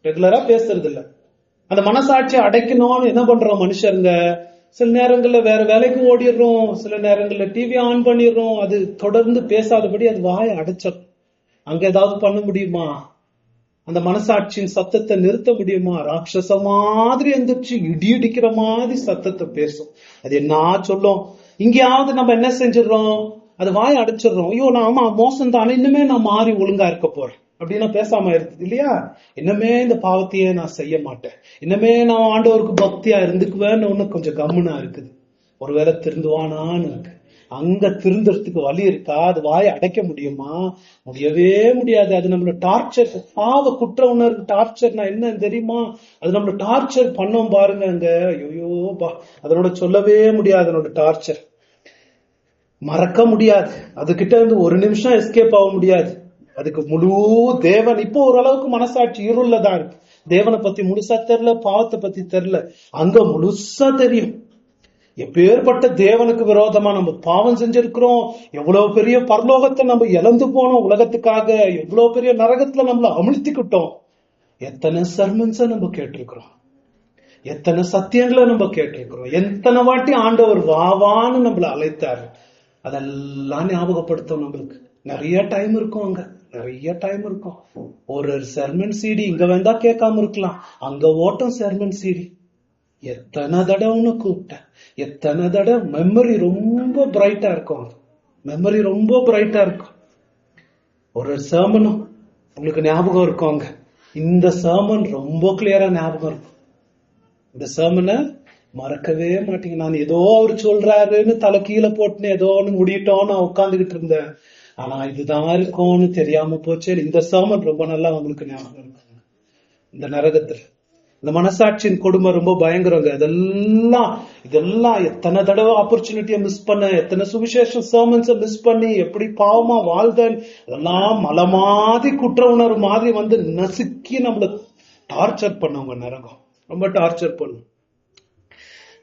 ரெகுலரா பேசுறது இல்ல. அந்த மனசாட்சியை அடைக்கணும்னு என்ன பண்றோம் மனுஷருங்க? சில நேரங்கள்ல வேற வேலைக்கு ஓடிடுறோம், சில நேரங்கள்ல டிவி ஆன் பண்ணிடுறோம். அது தொடர்ந்து பேசாதபடி அது வாயை அடைச்சிடும். அங்க ஏதாவது பண்ண முடியுமா? அந்த மனசாட்சியின் சத்தத்தை நிறுத்த முடியுமா? ராட்சச மாதிரி எந்திரிச்சு இடி இடிக்கிற மாதிரி சத்தத்தை பேசும். அது என்ன சொல்லும்? இங்கேயாவது நம்ம என்ன செஞ்சிடறோம்? அது வாயை அடைச்சிடுறோம். ஐயோ, நான் ஆமா மோசம் தானே, இன்னுமே நான் மாறி ஒழுங்கா இருக்க போறேன் அப்படின்னா பேசாம இருக்குது இல்லையா? இன்னமே இந்த பாவத்தையே நான் செய்ய மாட்டேன், இன்னமே நான் ஆண்டவருக்கு பக்தியா இருந்துக்குவேன்னு ஒண்ணு கொஞ்சம் கம்முனா இருக்குது. ஒருவேளை திருந்துவானான்னு இருக்கு. அங்க திருந்துறதுக்கு வழி இருக்கா? அது வாயை அடைக்க முடியுமா? முடியவே முடியாது. அது நம்மள டார்ச்சர், பாவ குற்ற உணர்வு டார்ச்சர்னா என்னன்னு தெரியுமா? அது நம்மள டார்ச்சர் பண்ணோம் பாருங்க அங்க. ஐயோ அதனோட சொல்லவே முடியாது. அதனோட டார்ச்சர் மறக்க முடியாது. அதுகிட்ட இருந்து ஒரு நிமிஷம் எஸ்கேப் ஆக முடியாது. அதுக்கு முழு தேவன் இப்போ ஓரளவுக்கு மனசாட்சி இருளதான் இருக்கு. தேவனை பத்தி முழுசா தெரியல, பாவத்தை பத்தி தெரியல. அங்க முழுசா தெரியும். எப்பேற்பட்ட தேவனுக்கு விரோதமா நம்ம பாவம் செஞ்சிருக்கிறோம், எவ்வளவு பெரிய பரலோகத்தை நம்ம இழந்து போனோம் உலகத்துக்காக, எவ்வளவு பெரிய நரகத்துல நம்மள அமிழ்த்திக்கிட்டோம். எத்தனை சர்மன்ஸ நம்ம கேட்டிருக்கிறோம், எத்தனை சத்தியங்களை நம்ம கேட்டிருக்கிறோம், எத்தனை வாட்டி ஆண்டவர் வாவான்னு நம்மள அழைத்தாரு. அதெல்லாம் ஞாபகப்படுத்தும். நம்மளுக்கு நிறைய டைம் இருக்கும், அங்க நிறைய டைம் இருக்கும். ஒரு செர்மன் சிடி இங்க வேண்டா கேட்காம இருக்கலாம், அங்க ஓட்டம் செர்மன் சிடி. எத்தனை தடவை உன்னை கூப்பிட்டேன், எத்தனை தடவை. மெமரி ரொம்ப பிரைட்டா இருக்கும், மெமரி ரொம்ப பிரைட்டா இருக்கும். ஒரு சர்மனும் உங்களுக்கு ஞாபகம் இருக்கும். அங்க இந்த சர்மன் ரொம்ப கிளியரா ஞாபகம் இருக்கும். இந்த சர்மனை மறக்கவே மாட்டீங்க. நான் ஏதோ அவர் சொல்றாருன்னு தலை கீழே போட்டுன்னு ஏதோ ஒன்னு முடிட்டோன்னு உட்காந்துக்கிட்டு இருந்தேன். ஆனா இதுதான் இருக்கும்னு தெரியாம போச்சு. இந்த சர்மன் ரொம்ப நல்லா உங்களுக்கு ஞாபகம் இருக்கும். இந்த நரகத்துல இந்த மனசாட்சியின் கொடுமை ரொம்ப பயங்கரங்க. இதெல்லாம் எத்தனை தடவை ஆப்பர்ச்சுனிட்டியை மிஸ் பண்ண, எத்தனை சுவிசேஷம் சர்மன்ஸை மிஸ் பண்ணி எப்படி பாவமா வாழ்தன், அதெல்லாம் மலை மாதிரி குற்ற உணர்வு மாதிரி வந்து நசுக்கி நம்மள டார்ச்சர் பண்ணவங்க நரகம். ரொம்ப டார்ச்சர் பண்ணும்.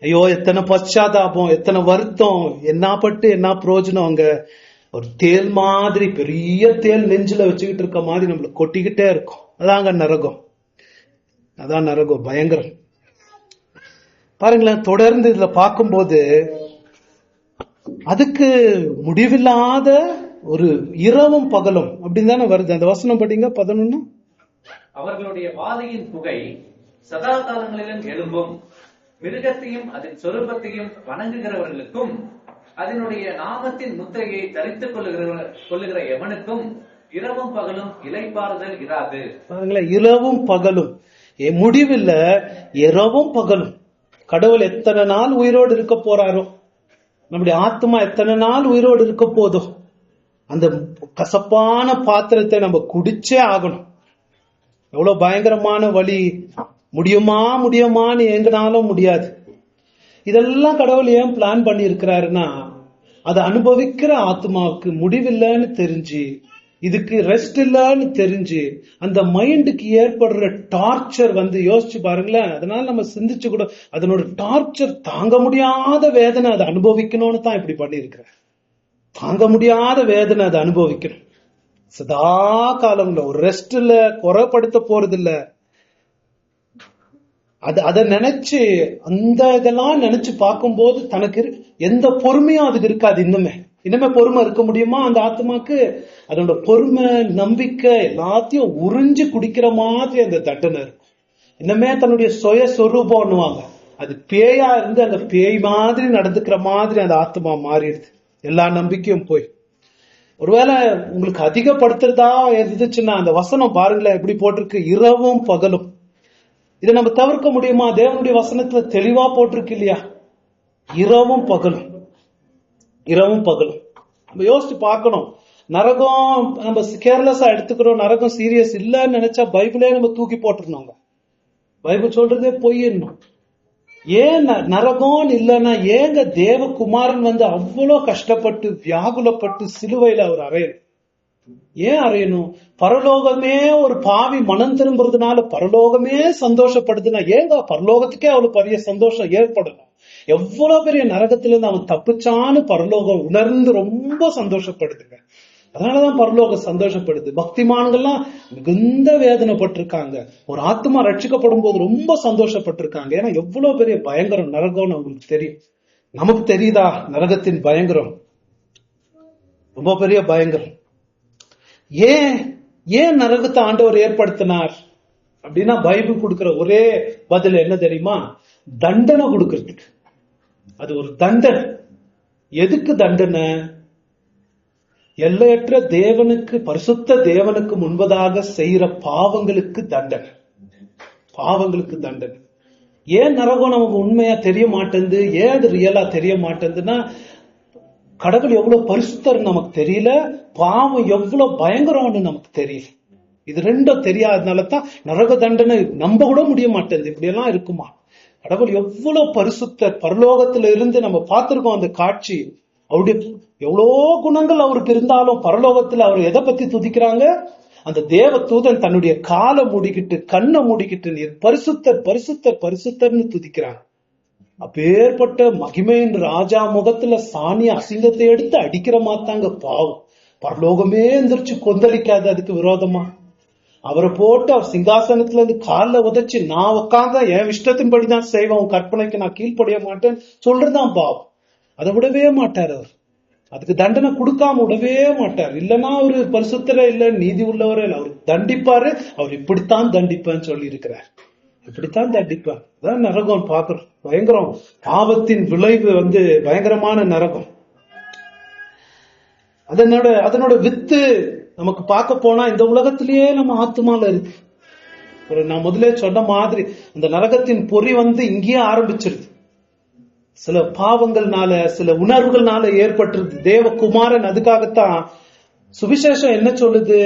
ஐயோ எத்தனை பச்சாதாபம், எத்தனை வருத்தம், என்ன பட்டு என்ன பிரயோஜனம். அங்க ஒரு தேல் மாதிரி, பெரிய தேல் நெஞ்சில வச்சுக்கிட்டு இருக்க மாதிரி நம்மள கொட்டிக்கிட்டே இருக்கும். அதாங்க நரகம், அதான் நரகம். பயங்கரம். பாருங்களேன், தொடர்ந்து இதுல பார்க்கும்போது அதுக்கு முடிவில்லாத ஒரு இரவும் பகலும் அப்படின்னு தானே வருது. அந்த வசனம் படிங்க 11. அவர்களுடைய வாதையின் புகை சதா காலங்களிலும் எழும்பும். மிருகத்தையும் அதன் சொரூபத்தையும் வணங்குகிறவர்களுக்கும் அதனுடைய நாமத்தின் முத்திரையை தரித்துக் கொள்ளுகிற எவனுக்கும் இரவும் பகலும் இளைப்பாறுதல் இராது. பாருங்களேன், இரவும் பகலும் முடிவில்ல, இரவும் பகலும். கடவுள் எத்தனை நாள் உயிரோடு இருக்க போறாரோ, நம்முடைய ஆத்மா எத்தனை நாள் உயிரோடு இருக்க போதும், அந்த கசப்பான பாத்திரத்தை நம்ம குடிச்சே ஆகணும். எவ்வளவு பயங்கரமான வழி. முடியுமான்னு எங்கனாலும் முடியாது. இதெல்லாம் கடவுள் ஏன் பிளான் பண்ணி இருக்கிறாருன்னா, அதை அனுபவிக்கிற ஆத்மாவுக்கு முடிவில்லைன்னு தெரிஞ்சு, இதுக்கு ரெஸ்ட் இல்லன்னு தெரிஞ்சு, அந்த மைண்டுக்கு ஏற்படுற டார்ச்சர் வந்து யோசிச்சு பாருங்களேன். அதனால நம்ம சிந்திச்சு கூட அதனோட டார்ச்சர் தாங்க முடியாத வேதனை அதை அனுபவிக்கணும்னு தான் இப்படி பண்ணியிருக்கிற. தாங்க முடியாத வேதனை அதை அனுபவிக்கணும். சதா காலம்ல ஒரு ரெஸ்ட் இல்ல, குறைப்படுத்த போறது இல்ல. அதை நினைச்சு, அந்த இதெல்லாம் நினைச்சு பார்க்கும்போது தனக்கு எந்த பொறுமையும் அதுக்கு இருக்காது. இன்னுமே பொறுமை இருக்க முடியுமா அந்த ஆத்மாக்கு? அதோட பொறுமை, நம்பிக்கை எல்லாத்தையும் உறிஞ்சு குடிக்கிற மாதிரி அந்த தண்டனை இருக்கும். இன்னுமே தன்னுடைய சுய சொரூபம்னுவாங்க, அது பேயா இருந்து அந்த பேய் மாதிரி நடந்துக்கிற மாதிரி அந்த ஆத்மா மாறிடுது. எல்லா நம்பிக்கையும் போய். ஒருவேளை உங்களுக்கு அதிகப்படுத்துறதா இருந்துச்சுன்னா அந்த வசனம் பாருங்களேன் எப்படி போட்டிருக்கு, இரவும் பகலும். இதை நம்ம தவிர்க்க முடியுமா? தேவனுடைய வசனத்துல தெளிவா போட்டிருக்கு இல்லையா, இரவும் பகலும். இரவும் பகலும் நம்ம யோசிச்சு பார்க்கணும். நரகம் நம்ம கேர்லெஸ்ஸா எடுத்துக்கிறோம், நரகம் சீரியஸ் இல்லன்னு நினைச்சா பைபிளே நம்ம தூக்கி போட்டுருந்தோங்க. பைபிள் சொல்றதே பொய்யணும். ஏன் நரகம் இல்லைன்னா ஏங்க தேவகுமாரன் வந்து அவ்வளவு கஷ்டப்பட்டு வியாகுலப்பட்டு சிலுவையில அவர் அறையணும்? ஏன் அறையணும்? பரலோகமே ஒரு பாவி மனம் திரும்புறதுனால பரலோகமே சந்தோஷப்படுதுன்னா ஏங்க பரலோகத்துக்கே அவ்வளவு பெரிய சந்தோஷம் ஏற்படணும்? எவ்வளவு பெரிய நரகத்துல இருந்து அவன் தப்பிச்சான்னு பரலோகம் உணர்ந்து ரொம்ப சந்தோஷப்படுதுங்க. அதனாலதான் பரலோகம் சந்தோஷப்படுது. பக்திமான்கள்லாம் மிகுந்த வேதனைப்பட்டிருக்காங்க. ஒரு ஆத்மா ரட்சிக்கப்படும் போது ரொம்ப சந்தோஷப்பட்டிருக்காங்க. ஏன்னா எவ்வளவு பெரிய பயங்கரம் நரகம்னு அவங்களுக்கு தெரியும். நமக்கு தெரியுதா நரகத்தின் பயங்கரம்? ரொம்ப பெரிய பயங்கரம். ஏன் நரகத்தை ஆண்டவர் ஏற்படுத்தினார் அப்படின்னா பைபிள் கொடுக்கிற ஒரே பதில் என்ன தெரியுமா? தண்டனை கொடுக்கறதுக்கு. அது ஒரு தண்டனை. எதுக்கு தண்டனை? எல்லையற்ற தேவனுக்கு, பரிசுத்த தேவனுக்கு முன்பதாக செய்யற பாவங்களுக்கு தண்டனை. பாவங்களுக்கு தண்டனை. ஏன் நரகம் நமக்கு உண்மையா தெரிய மாட்டேங்குது, ஏன் அது ரியலா தெரிய மாட்டேங்குதுன்னா கடவுள் எவ்வளவு பரிசுத்தர் நமக்கு தெரியல, பாவம் எவ்வளவு பயங்கரம்னு நமக்கு தெரியல. இது ரெண்டும் தெரியாதனால தான் நரக தண்டனை நம்ப கூட முடிய மாட்டேங்குது. இப்படி எல்லாம் இருக்குமா? கடவுள் எவ்வளவு பரிசுத்தர், பரலோகத்துல இருந்து நம்ம பார்த்திருக்கோம் அந்த காட்சி. அவருடைய எவ்வளோ குணங்கள் அவருக்கு இருந்தாலும் பரலோகத்துல அவர் எதை பத்தி துதிக்கிறாங்க? அந்த தேவ தூதன் தன்னுடைய காலை மூடிக்கிட்டு கண்ணை மூடிக்கிட்டு நீர் பரிசுத்தர் பரிசுத்தர் பரிசுத்தர்னு துதிக்கிறாங்க. அப்பேற்பட்ட மகிமையின் ராஜா முகத்துல சாணி அசிங்கத்தை எடுத்து அடிக்கிற மாத்தாங்க பாவம். பரலோகமே எந்திரிச்சு கொந்தளிக்காது அதுக்கு விரோதமா. அவரை போட்டு அவர் சிங்காசனத்துல இருந்து காலில் உதைச்சு நான் உட்கார்ந்தா என் இஷ்டத்தின்படிதான் செய்வேன், கற்பனைக்கு நான் கீழ்ப்படிய மாட்டேன்னு சொல்றதுதான் பாவம். அதை விடவே மாட்டார் அவர். அதுக்கு தண்டனை கொடுக்காம விடவே மாட்டார். இல்லைன்னா அவரு பரிசுத்தரே இல்ல, நீதி உள்ளவரே இல்லை. அவர் தண்டிப்பாரு. அவர் இப்படித்தான் தண்டிப்பேன்னு சொல்லி இருக்கிறார். இப்படித்தான் தண்டிப்பார். அதான் நரகம் பாக்குறோம். பயங்கரம். பாவத்தின் விளைவு பயங்கரமான நரகம். அதனோட வித்து நமக்கு பார்க்க போனா இந்த உலகத்திலேயே நம்ம ஆத்துமால இருக்கு. நான் முதலே சொன்ன மாதிரி அந்த நரகத்தின் பொறி இங்கேயே ஆரம்பிச்சிருது. சில பாவங்கள்னால சில உணர்வுகள்னால ஏற்பட்டுருது. தேவகுமாரன் அதுக்காகத்தான் சுவிசேஷம் என்ன சொல்லுது?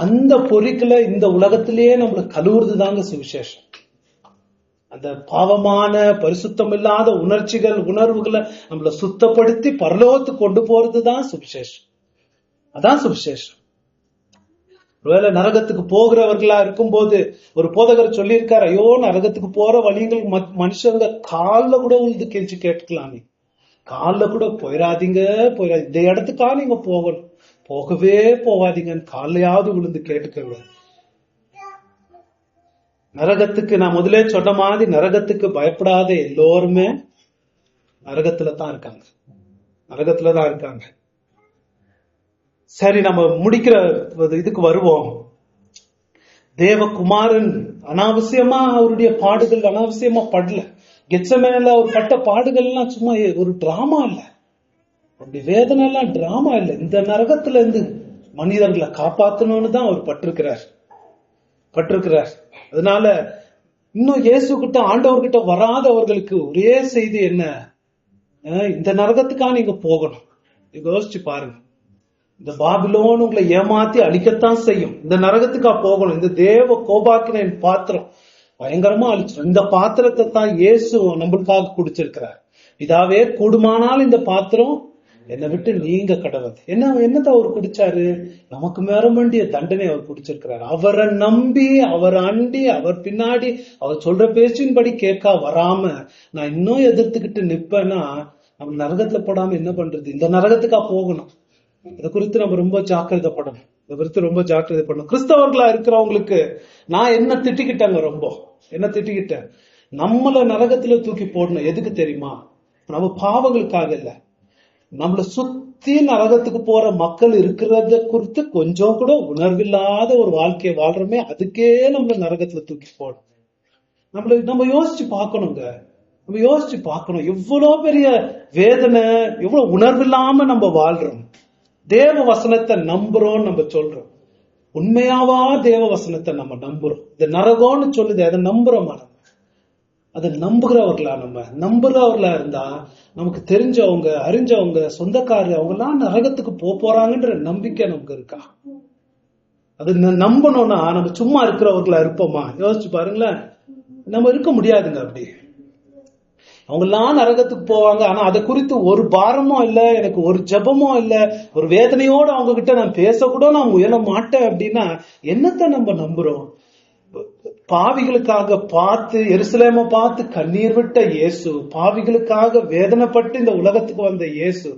அந்த பொறிக்குள்ள இந்த உலகத்திலேயே நம்மளை கழுவுறது தாங்க சுவிசேஷம். அந்த பாவமான பரிசுத்தம் இல்லாத உணர்ச்சிகள் உணர்வுகளை நம்மளை சுத்தப்படுத்தி பரலோகத்துக்கு கொண்டு போறதுதான் சுவிசேஷம். அதான் சுவிசேஷம். ஒருவேளை நரகத்துக்கு போகிறவர்களா இருக்கும்போது ஒரு போதகர் சொல்லியிருக்காரு, ஐயோ நரகத்துக்கு போற வழிகள் மனுஷங்க கால்ல கூட உழுது கெஞ்சி கேட்டுக்கலாமே, கால்ல கூட போயிடாதீங்க இந்த இடத்துக்கா நீங்க போகணும், போகவே போகாதீங்கன்னு காலையாவது விழுந்து கேட்டுக்கங்க. நரகத்துக்கு நான் முதலே சொன்ன மாதிரி நரகத்துக்கு பயப்படாத எல்லோருமே நரகத்துலதான் இருக்காங்க. நரகத்துலதான் இருக்காங்க. சரி, நம்ம முடிக்கிற இதுக்கு வருவோம். தேவகுமாரன் அனாவசியமா அவருடைய பாடுகள் அனாவசியமா படல. கெத்செமனேல அவர் பட்ட பாடுகள் எல்லாம் சும்மா ஒரு டிராமா இல்ல, அப்படி வேதனை எல்லாம் டிராமா இல்ல. இந்த நரகத்துல இருந்து மனிதர்களை காப்பாத்தணும்னு தான் அவர் பட்டிருக்கிறார். அதனால இன்னும் இயேசு கிட்ட ஆண்டவர்கிட்ட வராதவர்களுக்கு ஒரே செய்தி என்ன? இந்த நரகத்துக்கா நீங்க போகணும். யோசிச்சு பாருங்க. இந்த பாபிலோன் உங்களை ஏமாத்தி அழிக்கத்தான் செய்யும். இந்த நரகத்துக்கா போகணும். இந்த தேவ கோபாக்கின பாத்திரம் பயங்கரமா அழிச்சிடும். இந்த பாத்திரத்தை தான் இயேசு நம்மளுக்காக குடிச்சிருக்கிறார். இதாவே கூடுமானால் இந்த பாத்திரம் என்னை விட்டு நீங்க கடவுள். என்னதான் அவர் குடிச்சாரு? நமக்கு மேற வேண்டிய தண்டனை அவர் குடிச்சிருக்கிறார். அவரை நம்பி அவர் அண்டி அவர் பின்னாடி அவர் சொல்ற பேச்சின்படி கேட்க வராம நான் இன்னும் எதிர்த்துக்கிட்டு நிப்பேன்னா நம்ம நரகத்துல போடாம என்ன பண்றது? இந்த நரகத்துக்கா போகணும். இதை குறித்து நம்ம ரொம்ப ஜாக்கிரதைப்படணும். கிறிஸ்தவர்களா இருக்கிறவங்களுக்கு நான் என்ன திட்டிக்கிட்டேன், நம்மள நரகத்துல தூக்கி போடணும். எதுக்கு தெரியுமா? நம்ம பாவங்களுக்காக இல்ல, நம்மளை சுத்தி நரகத்துக்கு போற மக்கள் இருக்கிறத குறித்து கொஞ்சம் கூட உணர்வில்லாத ஒரு வாழ்க்கையை வாழ்றோமே, அதுக்கே நம்மள நரகத்துல தூக்கி போடும். நம்ம யோசிச்சு பார்க்கணுங்க. எவ்வளவு பெரிய வேதனை, எவ்வளவு உணர்வில்லாம நம்ம வாழ்றோம். தேவ வசனத்தை நம்புறோம். நம்ம சொல்றோம் உண்மையாவா தேவ வசனத்தை நம்ம நம்புறோம்? இந்த நரகம்னு சொல்லுது, அதை நம்புறோமா? அதை நம்புறவர்களா இருந்தா நமக்கு தெரிஞ்சவங்க அறிஞ்சவங்க சொந்தக்காரர் அவங்க எல்லாம் நரகத்துக்கு போறாங்கன்ற நம்பிக்கை நமக்கு இருக்கா? அது நம்பணும்னா நம்ம சும்மா இருக்கிறவர்களா இருப்போமா? யோசிச்சு பாருங்களேன். நம்ம இருக்க முடியாதுங்க. அப்படி அவங்க எல்லாம் நரகத்துக்கு போவாங்க. ஆனா அதை குறித்து ஒரு பாரமும் இல்ல, எனக்கு ஒரு ஜபமும் இல்ல, ஒரு வேதனையோட அவங்க கிட்ட நான் பேசக்கூட நான் முயல மாட்டேன். அப்படின்னா என்னத்தை நம்ம நம்புறோம்? பாவிகளுக்காக பார்த்து எருசலேமை பார்த்து கண்ணீர் விட்ட இயேசு, பாவிகளுக்காக வேதனைப்பட்டு இந்த உலகத்துக்கு வந்த இயேசு,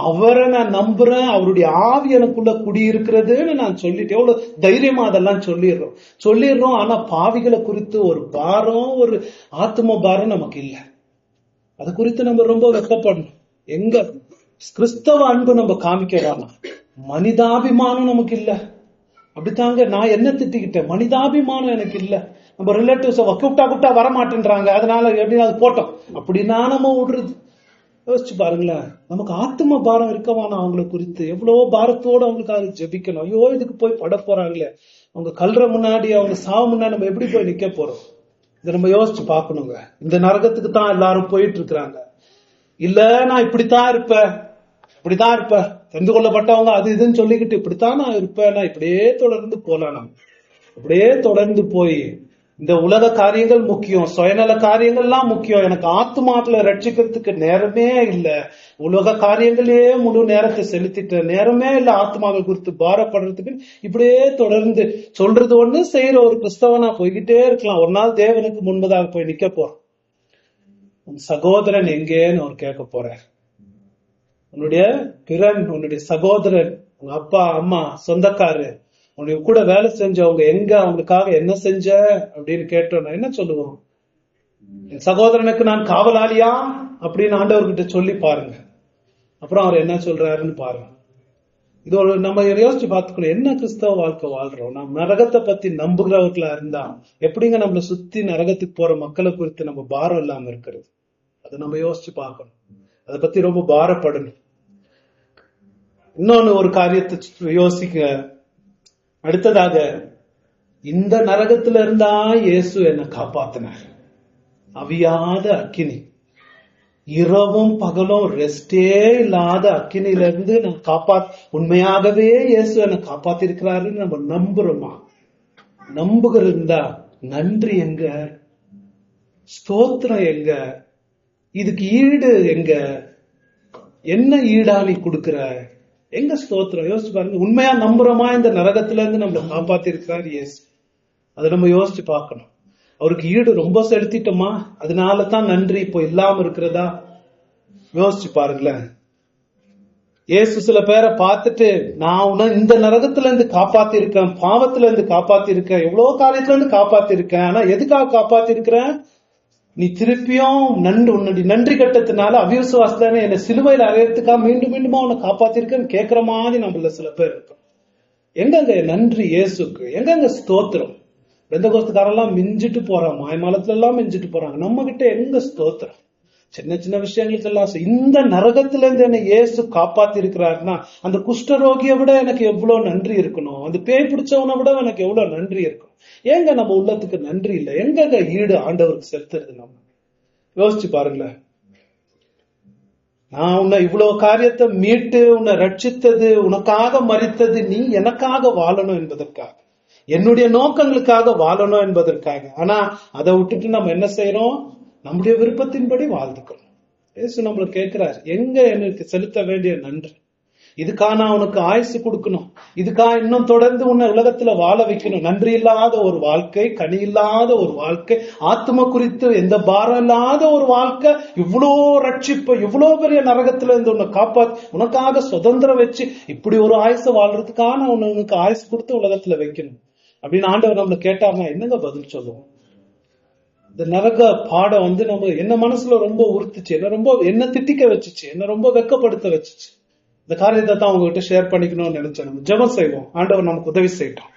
அவரை நான் நம்புறேன். அவருடைய ஆவி எனக்குள்ள குடியிருக்கிறதுன்னு நான் சொல்லிட்டு எவ்வளவு தைரியமா அதெல்லாம் சொல்லிடுறோம். ஆனா பாவிகளை குறித்து ஒரு பாரம், ஒரு ஆத்ம பாரம் நமக்கு இல்லை. அது குறித்து நம்ம ரொம்ப வெட்கப்படணும். எங்க கிறிஸ்தவ அன்பு நம்ம காமிக்க வேணாம். மனிதாபிமானம் நமக்கு இல்ல. அப்படித்தாங்க நான் என்ன திட்டிக்கிட்டேன்? மனிதாபிமானம் எனக்கு இல்ல. நம்ம ரிலேட்டிவ்ஸ கூப்பிட்டா வரமாட்டேன்றாங்க, அதனால எப்படின்னா போட்டோம் அப்படின்னா நம்ம விடுறது. யோசிச்சு பாருங்களேன். நமக்கு ஆத்ம பாரம் இருக்கவானா? அவங்களை குறித்து எவ்வளவு பாரத்தோடு அவங்களுக்காக ஜெபிக்கணும். ஐயோ இதுக்கு போய் பட போறாங்களே, அவங்க கல்ற முன்னாடி அவங்க சாவு முன்னாடி நம்ம எப்படி போய் நிக்க போறோம்? இதை நம்ம யோசிச்சு பார்க்கணுங்க. இந்த நரகத்துக்கு தான் எல்லாரும் போயிட்டு இருக்கிறாங்க. இல்ல நான் இப்படித்தான் இருப்பேன், இப்படித்தான் இருப்ப, தெரிந்து கொள்ளப்பட்டவங்க அது இதுன்னு சொல்லிக்கிட்டு இப்படித்தான் நான் இருப்பேன், நான் இப்படியே தொடர்ந்து போலாம். நம்ம அப்படியே தொடர்ந்து போய் இந்த உலக காரியங்கள் முக்கியம், சுயநல காரியங்கள்லாம் முக்கியம், எனக்கு ஆத்துமாக்களை ரட்சிக்கிறதுக்கு நேரமே இல்லை, உலக காரியங்களே முழு நேரத்தை செலுத்திட்ட நேரமே இல்லை ஆத்துமாக்கள் குறித்து பாரப்படுறதுக்கு, இப்படியே தொடர்ந்து சொல்றது ஒண்ணு செய்யற ஒரு கிறிஸ்தவனா போய்கிட்டே இருக்கலாம். ஒரு நாள் தேவனுக்கு முன்பதாக போய் நிக்க போறோம். உன் சகோதரன் எங்கேன்னு அவர் கேட்க போறார். உன்னுடைய பிறன், உன்னுடைய சகோதரன், உங்க அப்பா அம்மா சொந்தக்காரு, உனக்கு கூட வேலை செஞ்சவங்க எங்க, அவங்களுக்காக என்ன செஞ்ச அப்படின்னு கேட்டோம்னா என்ன சொல்லுவோம்? என் சகோதரனுக்கு நான் காவலாளியா அப்படின்னு ஆண்டவர்கிட்ட சொல்லி பாருங்க. அப்புறம் அவர் என்ன சொல்றாருன்னு பாருங்க. இது ஒரு நம்ம யோசிச்சு பார்த்துக்கணும், என்ன கிறிஸ்தவ வாழ்க்கை வாழ்றோம். நம்ம நரகத்தை பத்தி நம்புகிறவர்களா இருந்தா எப்படிங்க நம்மளை சுத்தி நரகத்துக்கு போற மக்களை குறித்து நம்ம பாரம் இல்லாம இருக்கிறது? அதை நம்ம யோசிச்சு பார்க்கணும், அதை பத்தி ரொம்ப பாரப்படணும். இன்னொன்னு ஒரு காரியத்தை யோசிக்க, அடுத்ததாக இந்த நரகத்துல இருந்தா இயேசு என்னை காப்பாத்தினார். அவியாத அக்கினி, இரவும் பகலும் ரெஸ்டே இல்லாத அக்கினில இருந்து நான் உண்மையாகவே இயேசு என்னை காப்பாத்திருக்கிறாருன்னு நம்ம நம்புறோமா? நம்புகிறதா நன்றி எங்க, ஸ்தோத்திரம் எங்க, இதுக்கு ஈடு எங்க, என்ன ஈடா நீ கொடுக்கிற, எங்க ஸ்தோத்திரம்? யோசிச்சு பாருங்க. உண்மையா நம்புறோமா இந்த நரகத்துல இருந்து நம்மளை காப்பாத்தி இருக்கிறார் இயேசு? அதை நம்ம யோசிச்சு பார்க்கணும். அவருக்கு ஈடு ரொம்ப செலுத்திட்டோமா? அதனாலதான் நன்றி இப்போ இல்லாம இருக்கிறதா? யோசிச்சு பாருங்களேன். இயேசு சில பேரை பார்த்துட்டு, நான் உன்னை இந்த நரகத்துல இருந்து காப்பாத்தி இருக்கேன், பாவத்துல இருந்து காப்பாத்தி இருக்கேன், எவ்வளவு காரியத்துல இருந்து காப்பாத்தி இருக்கேன், ஆனா எதுக்காக காப்பாத்தி இருக்கிறேன்? நீ திருப்பியும் உன்னுடைய நன்றி கட்டத்தினால அவிசுவாசத்தானே என்னை சிலுவையில் அறையறதுக்காக மீண்டும் மீண்டுமா உன்னை காப்பாத்திருக்கேன்னு கேட்கிற மாதிரி நம்மள சில பேர் இருக்கும். எங்கங்க நன்றி இயேசுக்கு? எங்கங்க ஸ்தோத்திரம்? பெந்தகோஸ்துக்காரெல்லாம் மிஞ்சிட்டு போறாங்க, மாய்மாலத்துல எல்லாம் மிஞ்சிட்டு போறாங்க. நம்ம கிட்ட எங்க ஸ்தோத்திரம்? சின்ன சின்ன விஷயங்களுக்கு எல்லாம் இந்த நரகத்துல இருந்து என்னை இயேசு காப்பாத்தி இருக்கிறாருன்னா அந்த குஷ்டரோகியை விட எனக்கு எவ்வளவு நன்றி இருக்கணும், அந்த பேய் பிடிச்சவனை விட எனக்கு எவ்வளவு நன்றி இருக்கும். ஏங்க நம்ம உள்ளத்துக்கு நன்றி இல்லை? எங்க ஈடு ஆண்டவருக்கு செலுத்துறது? நம்ம யோசிச்சு பாருங்களேன். நான் உன்னை இவ்வளவு காரியத்தை மீட்டு உன்னை ரட்சித்தது, உனக்காக மரித்தது, நீ எனக்காக வாழணும் என்பதற்காக, என்னுடைய நோக்கங்களுக்காக வாழணும் என்பதற்காக. ஆனா அதை விட்டுட்டு நம்ம என்ன செய்யறோம்? நம்முடைய விருப்பத்தின்படி வாழ்ந்துக்கணும். இயேசு நம்மள கேட்கிறார், எங்க எனக்கு செலுத்த வேண்டிய நன்றி? இதுக்காக நான் உனக்கு ஆயுசு கொடுக்கணும், இதுக்காக இன்னும் தொடர்ந்து உன்னை உலகத்துல வாழ வைக்கணும். நன்றி இல்லாத ஒரு வாழ்க்கை, கனி இல்லாத ஒரு வாழ்க்கை, ஆத்ம குறித்து எந்த பாரம் இல்லாத ஒரு வாழ்க்கை, இவ்வளோ ரட்சிப்பு, இவ்வளவு பெரிய நரகத்துல இருந்து உன்னை காப்பாத்தி உனக்காக சுதந்திரம் வச்சு இப்படி ஒரு ஆயுசை வாழ்றதுக்காக நான் உனக்கு ஆயுசு கொடுத்து உலகத்துல வைக்கணும் அப்படின்னு ஆண்டவர் நம்மள கேட்டாருன்னா என்னங்க பதில் சொல்லுவோம்? இந்த நரக பாடம் நம்ம என்ன மனசுல ரொம்ப உறுத்துச்சு, என்ன திட்டிக்க வச்சுச்சு, என்ன ரொம்ப வெக்கப்படுத்த வச்சுச்சு. இந்த காரியத்தை தான் உங்ககிட்ட ஷேர் பண்ணிக்கணும்னு நினைச்சேன். நம்ம ஜெபம் செய்வோம், ஆண்டவர் நமக்கு உதவி செய்யட்டும்.